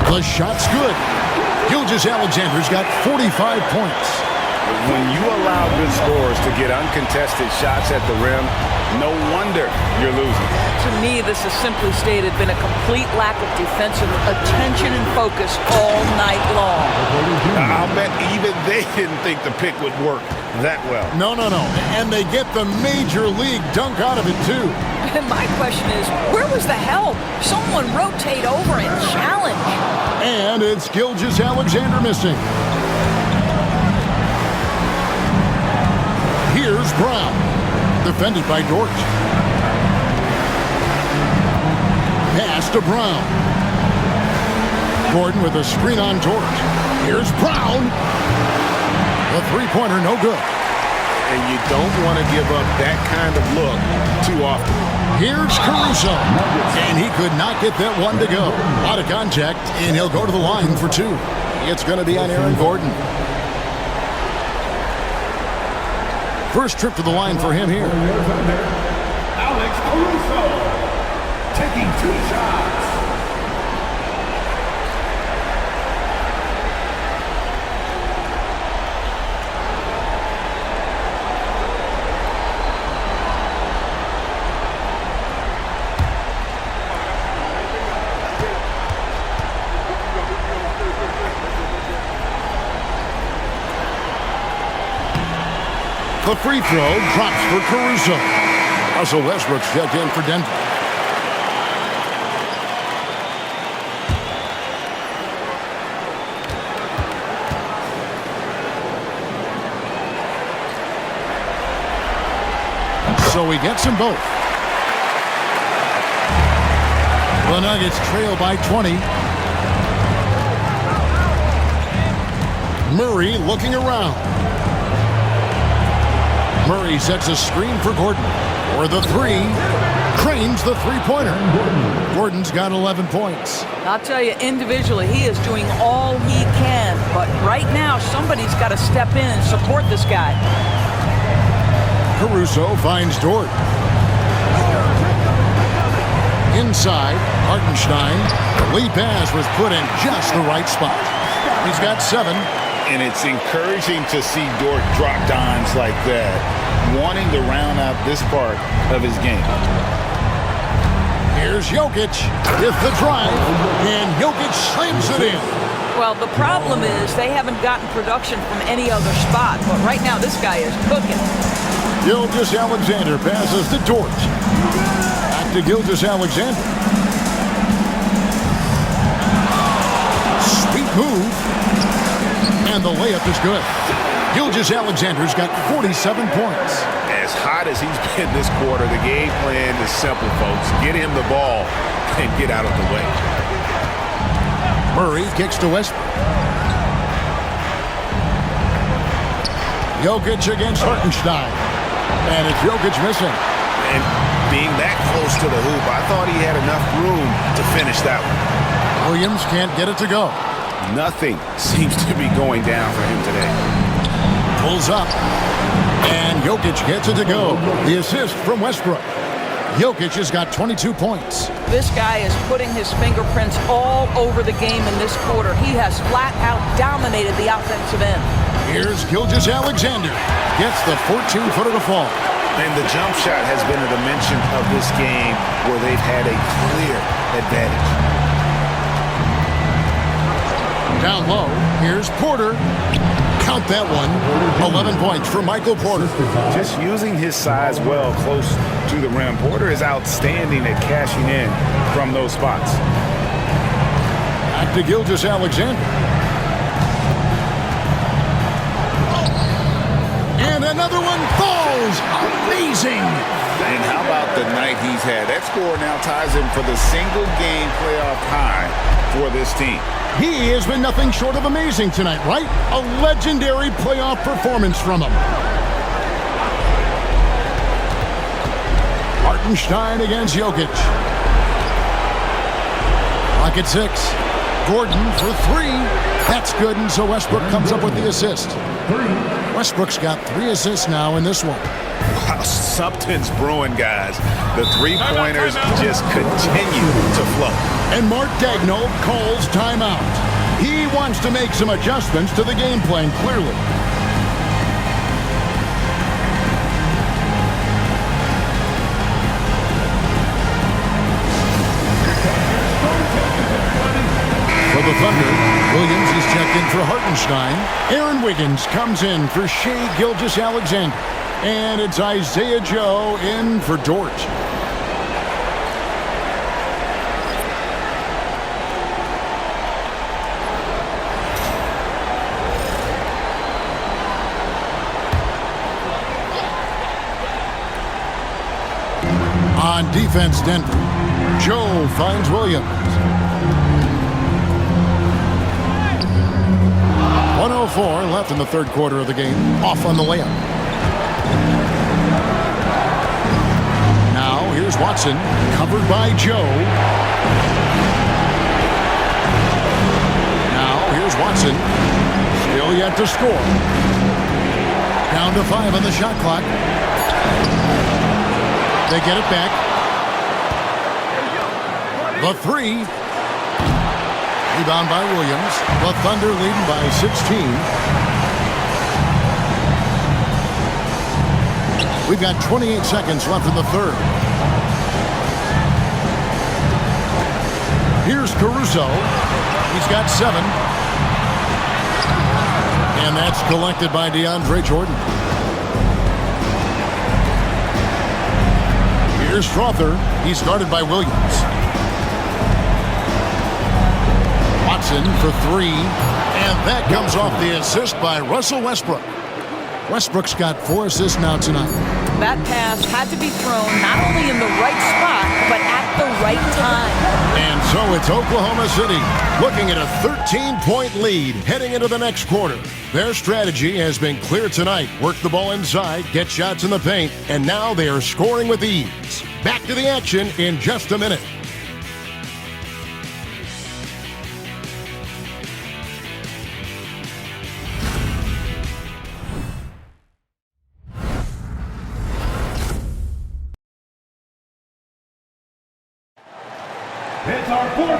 The shot's good. Gilgeous-Alexander's got 45 points. When you allow good scorers to get uncontested shots at the rim, no wonder you're losing. To me, this has simply stated been a complete lack of defensive attention and focus all night long. I'll bet even they didn't think the pick would work that well. No. And they get the major league dunk out of it, too. And my question is, where was the help? Someone rotate over and challenge. And it's Gilgeous-Alexander missing. Here's Brown. Defended by Dort. Pass to Brown. Gordon with a screen on Dort. Here's Brown. The three-pointer no good. And you don't want to give up that kind of look too often. Here's Caruso. And he could not get that one to go. Out of contact, and he'll go to the line for 2. It's going to be on Aaron Gordon. First trip to the line for him here. Alex Caruso taking 2 shots. The free throw drops for Caruso. Russell Westbrook's checked in for Denver. So he gets them both. The Nuggets trail by 20. Murray looking around. Murray sets a screen for Gordon. For the 3. Cranes the three-pointer. Gordon's got 11 points. I'll tell you, individually, he is doing all he can. But right now, somebody's got to step in and support this guy. Caruso finds Dort. Inside, Hartenstein. The lead pass was put in just the right spot. He's got 7. And it's encouraging to see Dort drop dimes like that, wanting to round out this part of his game. Here's Jokic with the drive, and Jokic slams it in. Well, the problem is they haven't gotten production from any other spot, but right now this guy is cooking. Gilgeous-Alexander passes to Dort. Back to Gilgeous-Alexander. Sweet move. And the layup is good. Gilgeous-Alexander's got 47 points. As hot as he's been this quarter, the game plan is simple, folks. Get him the ball and get out of the way. Murray kicks to Westbrook. Jokic against Hartenstein. And it's Jokic missing. And being that close to the hoop, I thought he had enough room to finish that one. Williams can't get it to go. Nothing seems to be going down for him today. Pulls up. And Jokic gets it to go. The assist from Westbrook. Jokic has got 22 points. This guy is putting his fingerprints all over the game in this quarter. He has flat out dominated the offensive end. Here's Gilgeous-Alexander. Gets the 14-footer to fall. And the jump shot has been a dimension of this game where they've had a clear advantage. Down low, here's Porter. Count that one. 11 points for Michael Porter. Just using his size well close to the rim. Porter is outstanding at cashing in from those spots. Back to Gilgeous-Alexander. And another one falls. Amazing. And how about the night he's had? That score now ties him for the single-game playoff high for this team. He has been nothing short of amazing tonight, right? A legendary playoff performance from him. Hartenstein against Jokic. Clock at 6. Gordon for 3. That's good, and so Westbrook comes up with the assist. Westbrook's got 3 assists now in this one. Wow, something's brewing, guys. The three-pointers just continue to flow. And Mark Daigneault calls timeout. He wants to make some adjustments to the game plan, clearly. For the Thunder, Williams is checked in for Hartenstein. Aaron Wiggins comes in for Shai Gilgeous-Alexander. And it's Isaiah Joe in for Dort. On defense, Denver. Joe finds Williams. 1:04 left in the third quarter of the game. Off on the layup. Now here's Watson, covered by Joe. Now here's Watson. Still yet to score. Down to 5 on the shot clock. They get it back. The 3. Rebound by Williams. The Thunder leading by 16. We've got 28 seconds left in the third. Here's Caruso. He's got 7. And that's collected by DeAndre Jordan. Here's Strother. He's guarded by Williams. Watson for 3. And that comes off the assist by Russell Westbrook. Westbrook's got 4 assists now tonight. That pass had to be thrown not only in the right spot, but at the right time. And so it's Oklahoma City looking at a 13-point lead heading into the next quarter. Their strategy has been clear tonight. Work the ball inside, get shots in the paint, and now they are scoring with ease. Back to the action in just a minute.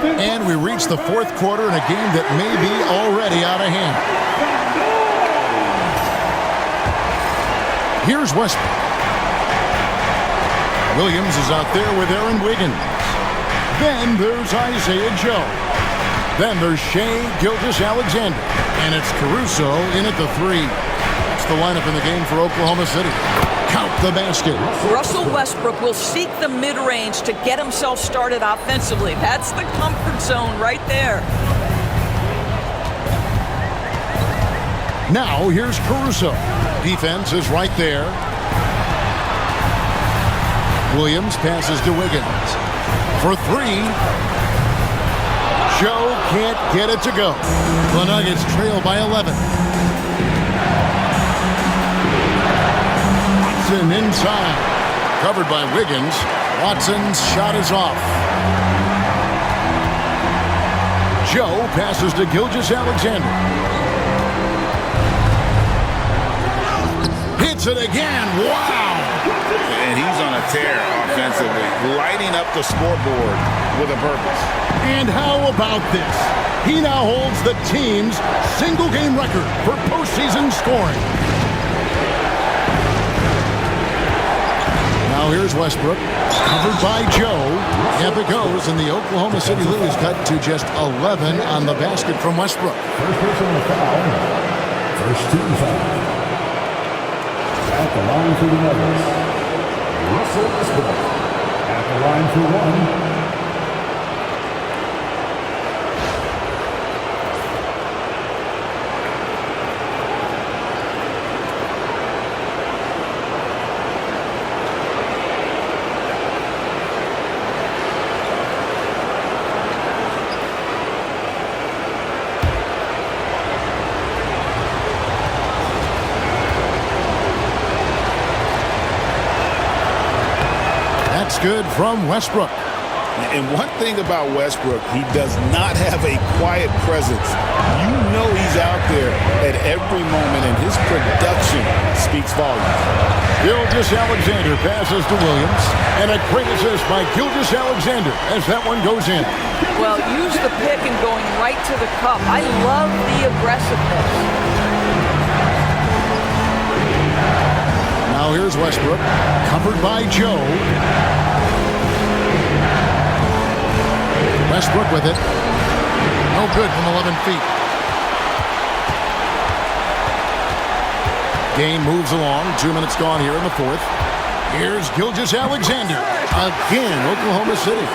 And we reach the fourth quarter in a game that may be already out of hand. Here's Westbrook. Williams is out there with Aaron Wiggins. Then there's Isaiah Joe. Then there's Shai Gilgeous-Alexander. And it's Caruso in at the 3. That's the lineup in the game for Oklahoma City. Count the basket. Russell Westbrook will seek the mid-range to get himself started offensively. That's the comfort zone right there. Now here's Caruso. Defense is right there. Williams passes to Wiggins. For 3. Joe can't get it to go. The Nuggets trail by 11. Watson inside. Covered by Wiggins. Watson's shot is off. Joe passes to Gilgeous-Alexander. Hits it again. Wow! And he's on a tear offensively, lighting up the scoreboard with a purpose. And how about this? He now holds the team's single-game record for postseason scoring. Now here's Westbrook, covered by Joe. Up it goes, and the Oklahoma City Lilies cut to just 11 on the basket from Westbrook. First personal foul. First team foul. At the line for the Nuggets, Russell Westbrook. At the line for one. That's good from Westbrook. And one thing about Westbrook, he does not have a quiet presence. You know he's out there at every moment, and his production speaks volumes. Gilgeous-Alexander passes to Williams, and a great assist by Gilgeous-Alexander as that one goes in. Well, use the pick and going right to the cup. I love the aggressiveness. Now here's Westbrook, covered by Joe. Westbrook with it. No good from 11 feet. Game moves along. 2 minutes gone here in the fourth. Here's Gilgeous-Alexander. Again, Oklahoma City.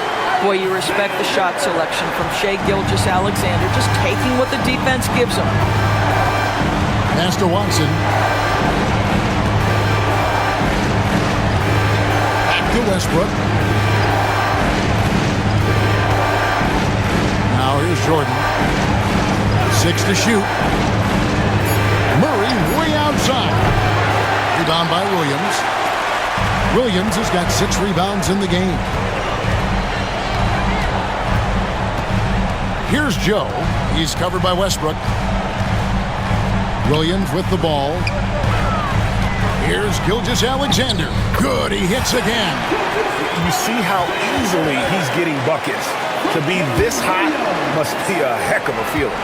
Boy, you respect the shot selection from Shai Gilgeous-Alexander, just taking what the defense gives him. Pass to Watson. Back to Westbrook. Now here's Jordan. 6 to shoot. Murray way outside. Rebound by Williams. Williams has got 6 rebounds in the game. Here's Joe. He's covered by Westbrook. Williams with the ball. Here's Gilgeous-Alexander. Good, he hits again. You see how easily he's getting buckets. To be this hot must be a heck of a feeling.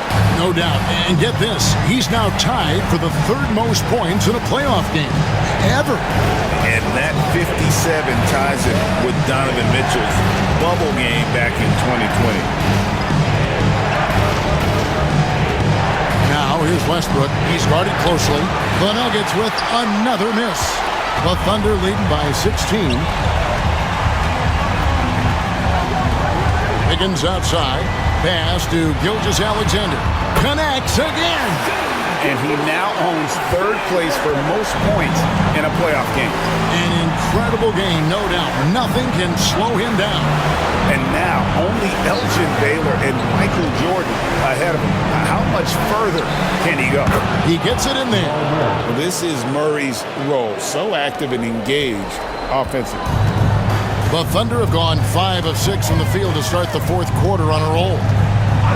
No doubt. And get this, he's now tied for the 3rd most points in a playoff game ever. And that 57 ties him with Donovan Mitchell's bubble game back in 2020. Now here's Westbrook. He's guarded closely. The Nuggets with another miss. The Thunder leading by 16. Higgins outside. Pass to Gilgeous-Alexander. Connects again. And he now owns 3rd place for most points in a playoff game. An incredible game, no doubt. Nothing can slow him down. And now only Elgin Baylor and Michael Jordan ahead of him. How much further can he go? He gets it in there. Well, this is Murray's role. So active and engaged offensively. The Thunder have gone 5 of 6 in the field to start the 4th quarter on a roll.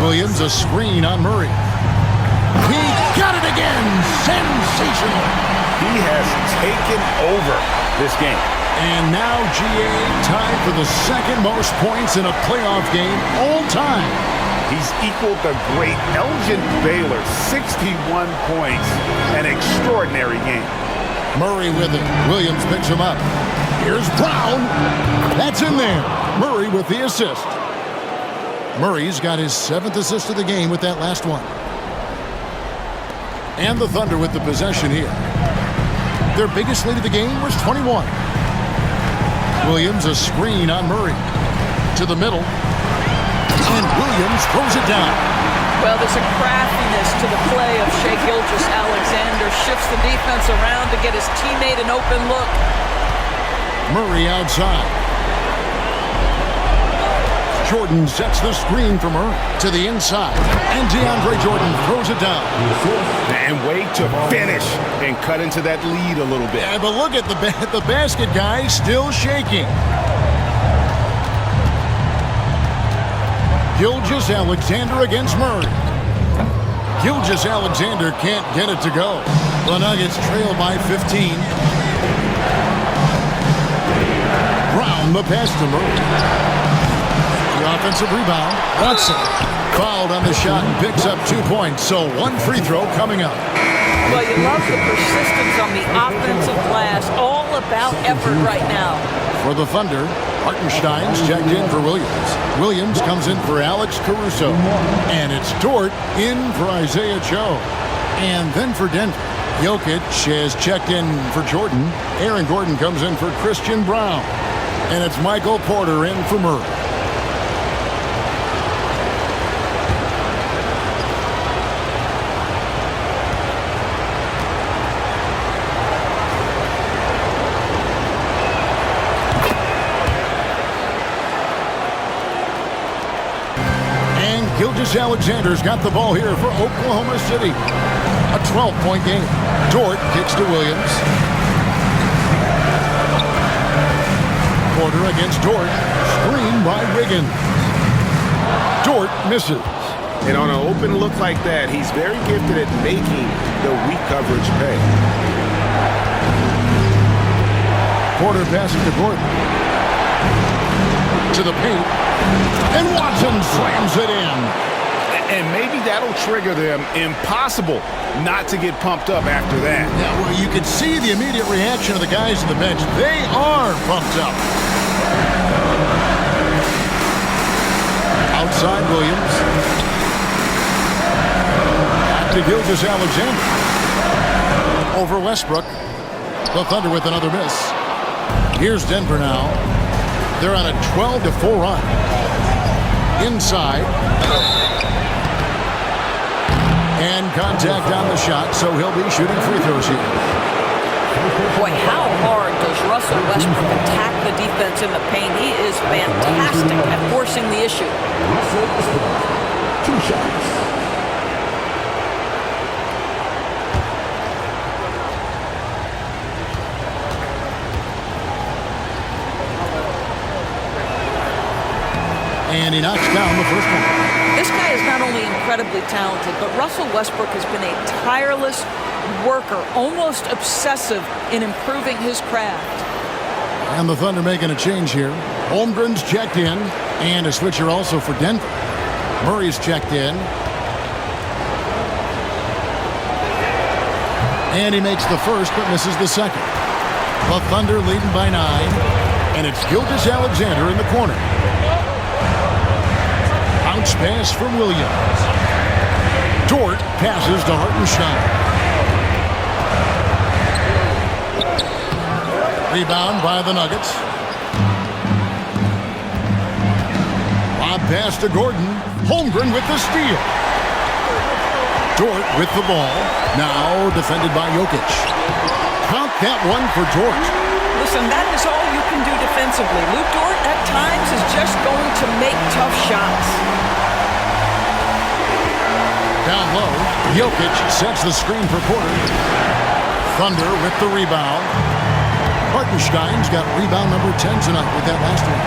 Williams a screen on Murray. He got it again! Sensational! He has taken over this game. And now GA tied for the 2nd most points in a playoff game all time. He's equaled the great Elgin Baylor, 61 points. An extraordinary game. Murray with it. Williams picks him up. Here's Brown. That's in there. Murray with the assist. Murray's got his 7th assist of the game with that last one. And the Thunder with the possession here. Their biggest lead of the game was 21. Williams a screen on Murray. To the middle. And Williams throws it down. Well, there's a craftiness to the play of Shai Gilgeous-Alexander. Shifts the defense around to get his teammate an open look. Murray outside. Jordan sets the screen for Murray to the inside. And DeAndre Jordan throws it down. And way to finish and cut into that lead a little bit. Yeah, but look at the basket guy still shaking. Gilgeous-Alexander against Murray. Gilgeous-Alexander can't get it to go. The Nuggets trail by 15. Brown, the pass to Murray. The offensive rebound. Watson fouled on the shot and picks up 2 points. So one free throw coming up. Well, you love the persistence on the offensive glass. All about effort right now. For the Thunder, Hartenstein's checked in for Williams. Williams comes in for Alex Caruso. And it's Dort in for Isaiah Joe. And then for Denver, Jokic has checked in for Jordan. Aaron Gordon comes in for Christian Brown. And it's Michael Porter in for Murray. Gilgeous-Alexander's got the ball here for Oklahoma City. A 12-point game. Dort kicks to Williams. Porter against Dort. Screen by Wiggins. Dort misses. And on an open look like that, he's very gifted at making the weak coverage pay. Porter passes to Gordon. To the paint. And Watson slams it in. And maybe that'll trigger them. Impossible not to get pumped up after that. Yeah, well, you can see the immediate reaction of the guys on the bench. They are pumped up. Outside Williams. Back to Gilgeous-Alexander. Over Westbrook. The Thunder with another miss. Here's Denver now. They're on a 12-4 run. Inside. And contact on the shot, so he'll be shooting free throws here. Boy, how hard does Russell Westbrook attack the defense in the paint? He is fantastic at forcing the issue. Russell Westbrook, 2 shots. And he knocks down the first one. This guy is not only incredibly talented, but Russell Westbrook has been a tireless worker, almost obsessive in improving his craft. And the Thunder making a change here. Holmgren's checked in, and a switcher also for Denver. Murray's checked in. And he makes the first, but misses the second. The Thunder leading by 9, and it's Gilgeous-Alexander in the corner. Bounce pass from Williams. Dort passes to Hartenstein. Rebound by the Nuggets. Lob pass to Gordon. Holmgren with the steal. Dort with the ball. Now defended by Jokic. Count that one for Dort. Listen, that is all you can do defensively. Lou Dort, at times, is just going to make tough shots. Down low, Jokic sets the screen for Porter. Thunder with the rebound. Hartenstein's got rebound number 10 tonight with that last one.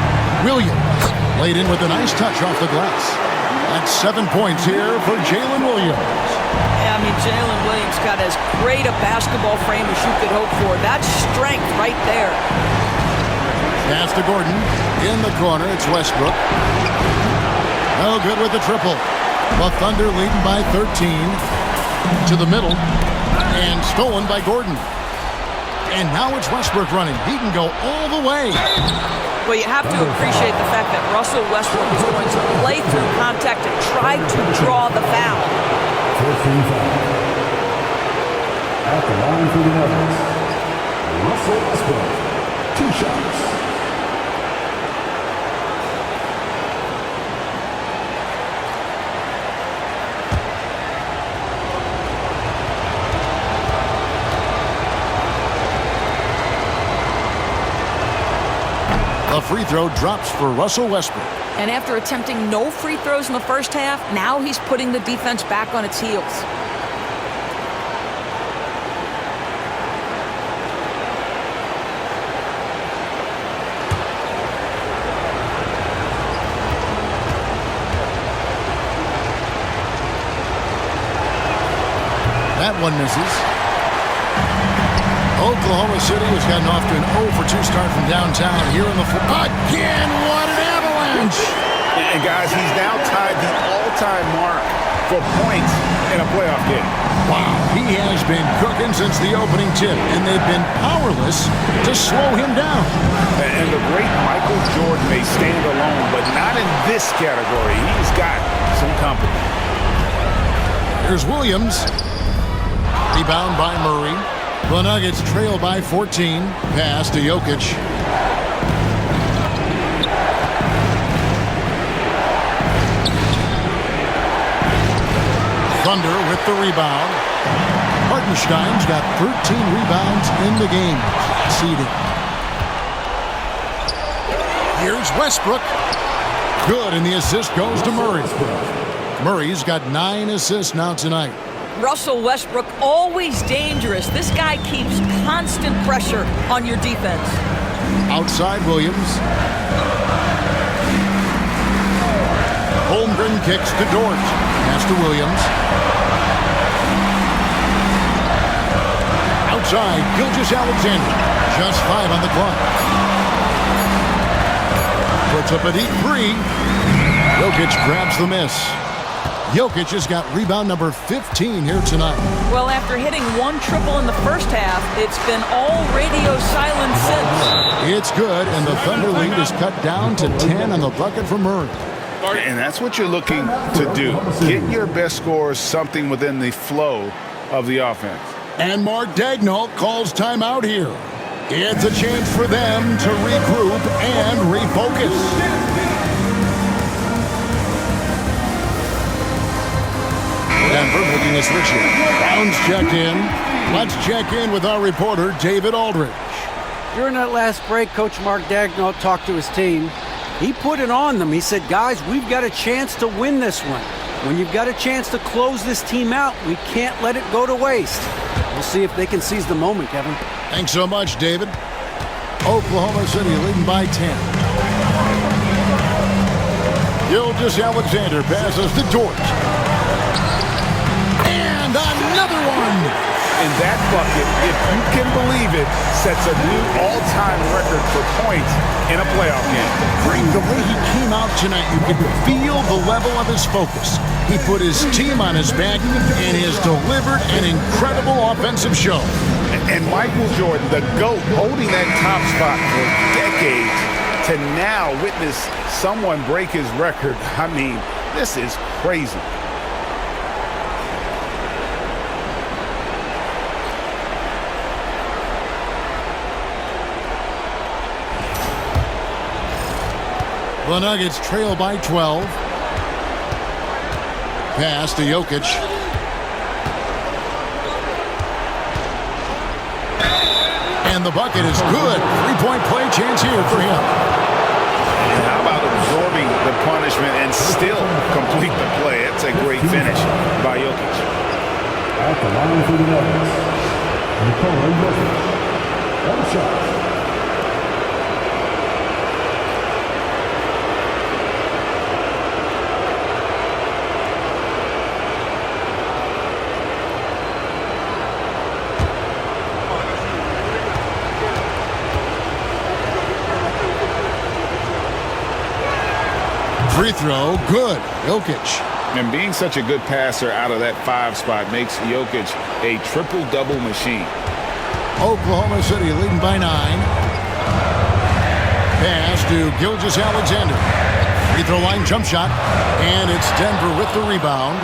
Williams laid in with a nice touch off the glass. That's 7 points here for Jalen Williams. Yeah, I mean, Jalen Williams got as great a basketball frame as you could hope for. That's strength right there. Pass to Gordon. In the corner, it's Westbrook. No good with the triple. The Thunder leading by 13. To the middle. And stolen by Gordon. And now it's Westbrook running. He can go all the way. Well, you have to appreciate the fact that Russell Westbrook is going to play through contact and try to draw the foul. 14 foul. At the line for the Nuggets, Russell Westbrook, 2 shots. The free throw drops for Russell Westbrook. And after attempting no free throws in the first half, now he's putting the defense back on its heels. That one misses. Oklahoma City has gotten off to an 0 for 2 start from downtown here in the again. What an avalanche! And guys, he's now tied the all-time mark for points in a playoff game. Wow, he has been cooking since the opening tip, and they've been powerless to slow him down. And the great Michael Jordan may stand alone, but not in this category. He's got some company. Here's Williams. Rebound by Murray. The Nuggets trail by 14. Pass to Jokic. Thunder with the rebound. Hartenstein's got 13 rebounds in the game. Seeding. Here's Westbrook. Good, and the assist goes to Murray. Murray's got 9 assists now tonight. Russell Westbrook, always dangerous. This guy keeps constant pressure on your defense. Outside Williams. Holmgren kicks to Dort. Pass to Williams. Outside, Gilgeous-Alexander. Just 5 on the clock. Puts up a deep 3. Jokic grabs the miss. Jokic has got rebound number 15 here tonight. Well, after hitting 1 triple in the first half, it's been all radio silence since. It's good, and the Thunder lead is cut down to 10 on the bucket for Murray. And that's what you're looking to do. Get your best scorers something within the flow of the offense. And Mark Daigneault calls timeout here. It's a chance for them to regroup and refocus. Denver making a switch here. Brown's checked in. Let's check in with our reporter, David Aldridge. During that last break, Coach Mark Daigneault talked to his team. He put it on them. He said, guys, we've got a chance to win this one. When you've got a chance to close this team out, we can't let it go to waste. We'll see if they can seize the moment, Kevin. Thanks so much, David. Oklahoma City leading by 10. Gilgeous-Alexander passes to Dort. And another one! And that bucket, if you can believe it, sets a new all-time record for points in a playoff game. Great, the way he came out tonight, you could feel the level of his focus. He put his team on his back and has delivered an incredible offensive show. And Michael Jordan, the GOAT, holding that top spot for decades, to now witness someone break his record. I mean, this is crazy. The Nuggets trail by 12. Pass to Jokic. And the bucket is good. 3-point play chance here for him. And how about absorbing the punishment and still complete the play? That's a great finish by Jokic. At the line for the Nuggets, Nikola Jokic. One shot. 3 throw, good. Jokic. And being such a good passer out of that 5 spot makes Jokic a triple-double machine. Oklahoma City leading by 9. Pass to Gilgeous-Alexander. Free throw line jump shot. And it's Denver with the rebound.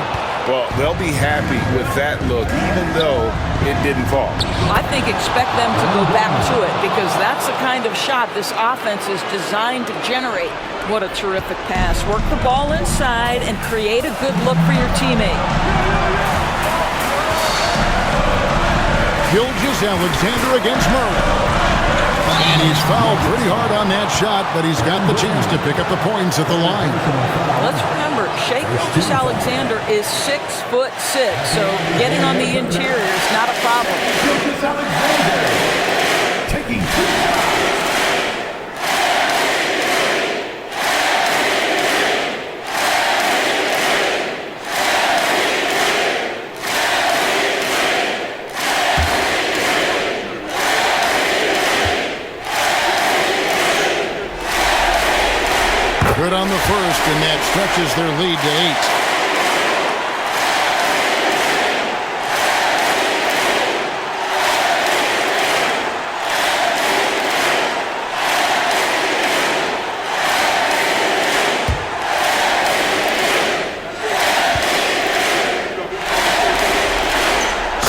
Well, they'll be happy with that look, even though it didn't fall. I think expect them to go back to it because that's the kind of shot this offense is designed to generate. What a terrific pass. Work the ball inside and create a good look for your teammate. Gilgeous-Alexander against Murray. And he's fouled pretty hard on that shot, but he's got the chance to pick up the points at the line. Let's remember, Shai Gilgeous-Alexander is 6'6", so getting on the interior is not a problem. Gilgeous-Alexander taking 2. Good on the first, and that stretches their lead to 8.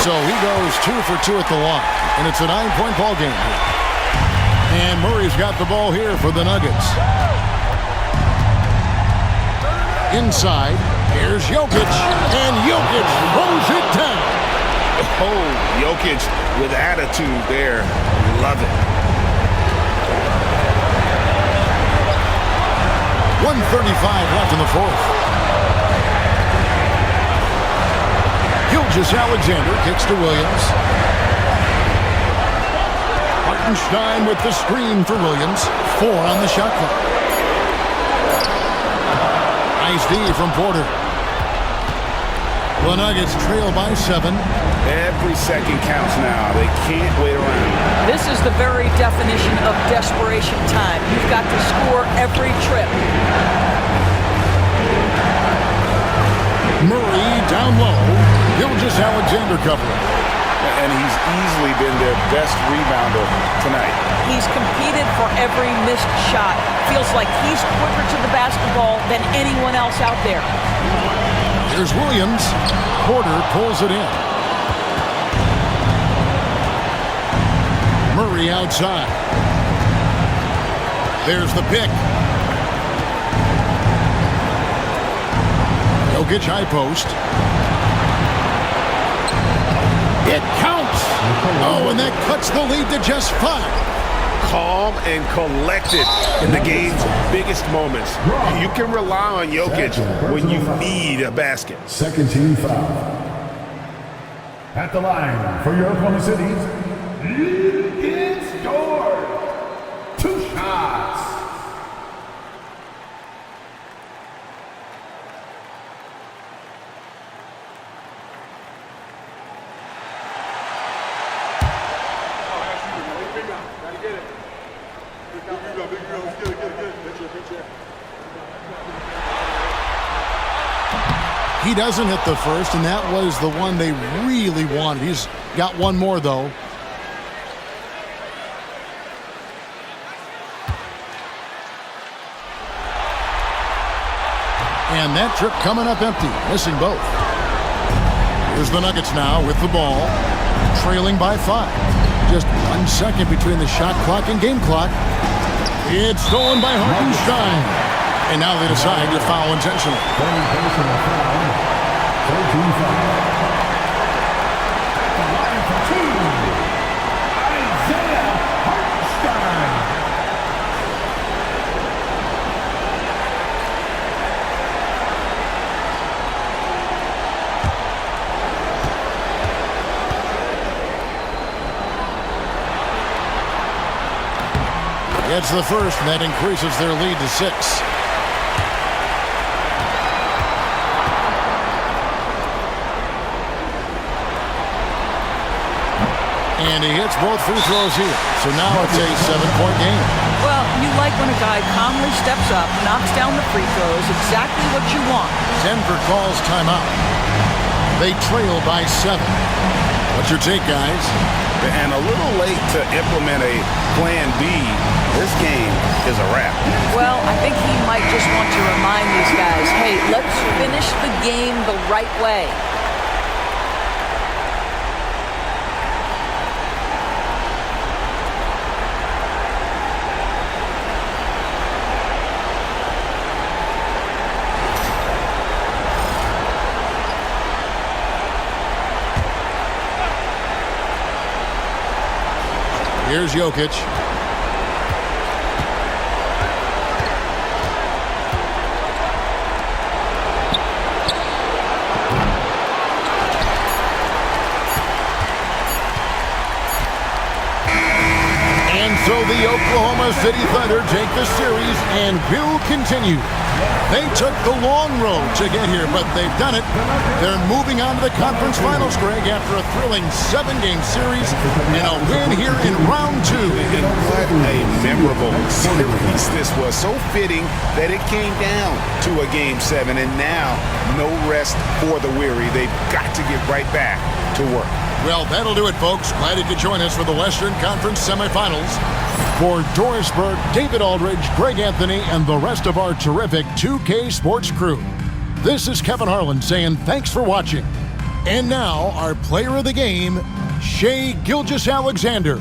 So he goes 2 for 2 at the line, and it's a 9-point ball game here. And Murray's got the ball here for the Nuggets. Inside, here's Jokic, and Jokic throws it down. Oh, Jokic with attitude there. Love it. 1:35 left in the fourth. Gilgeous-Alexander kicks to Williams. Hartenstein with the screen for Williams. 4 on the shot clock. Nice D from Porter. The Nuggets trail by 7. Every second counts now. They can't wait around. This is the very definition of desperation time. You've got to score every trip. Murray down low. Gilgeous-Alexander covering. And he's easily been their best rebounder tonight. He's competed for every missed shot. Feels like he's quicker to the basketball than anyone else out there. Here's Williams. Porter pulls it in. Murray outside. There's the pick. Jokic high post. It counts. Oh, and that cuts the lead to just 5. Calm and collected in the game's biggest moments. You can rely on Jokic when you need a basket. Second team foul. At the line for your Oklahoma City, it's scored. 2 shots. He doesn't hit the first, and that was the one they really wanted. He's got one more, though. And that trip coming up empty, missing both. Here's the Nuggets now with the ball, trailing by 5. Just 1 second between the shot clock and game clock. It's stolen by Hartenstein. And now they decide to foul intentionally. Gets the first, and that increases their lead to 6. And he hits both free throws here. So now it's a 7-point game. Well, you like when a guy calmly steps up, knocks down the free throws, exactly what you want. Denver calls timeout. They trail by 7. What's your take, guys? And a little late to implement a plan B. This game is a wrap. Well, I think he might just want to remind these guys, hey, let's finish the game the right way. Here's Jokic. And so The Oklahoma City Thunder take the series and will continue. They took the long road to get here, but they've done it. They're moving on to the conference finals, Greg, after a thrilling 7-game series and a win here in round 2. And what a memorable series this was. So fitting that it came down to a Game 7, and now no rest for the weary. They've got to get right back to work. Well, that'll do it, folks. Glad you could join us for the Western Conference semifinals. For Doris Burke, David Aldridge, Greg Anthony, and the rest of our terrific 2K Sports crew, this is Kevin Harlan saying thanks for watching. And now, our player of the game, Shai Gilgeous-Alexander.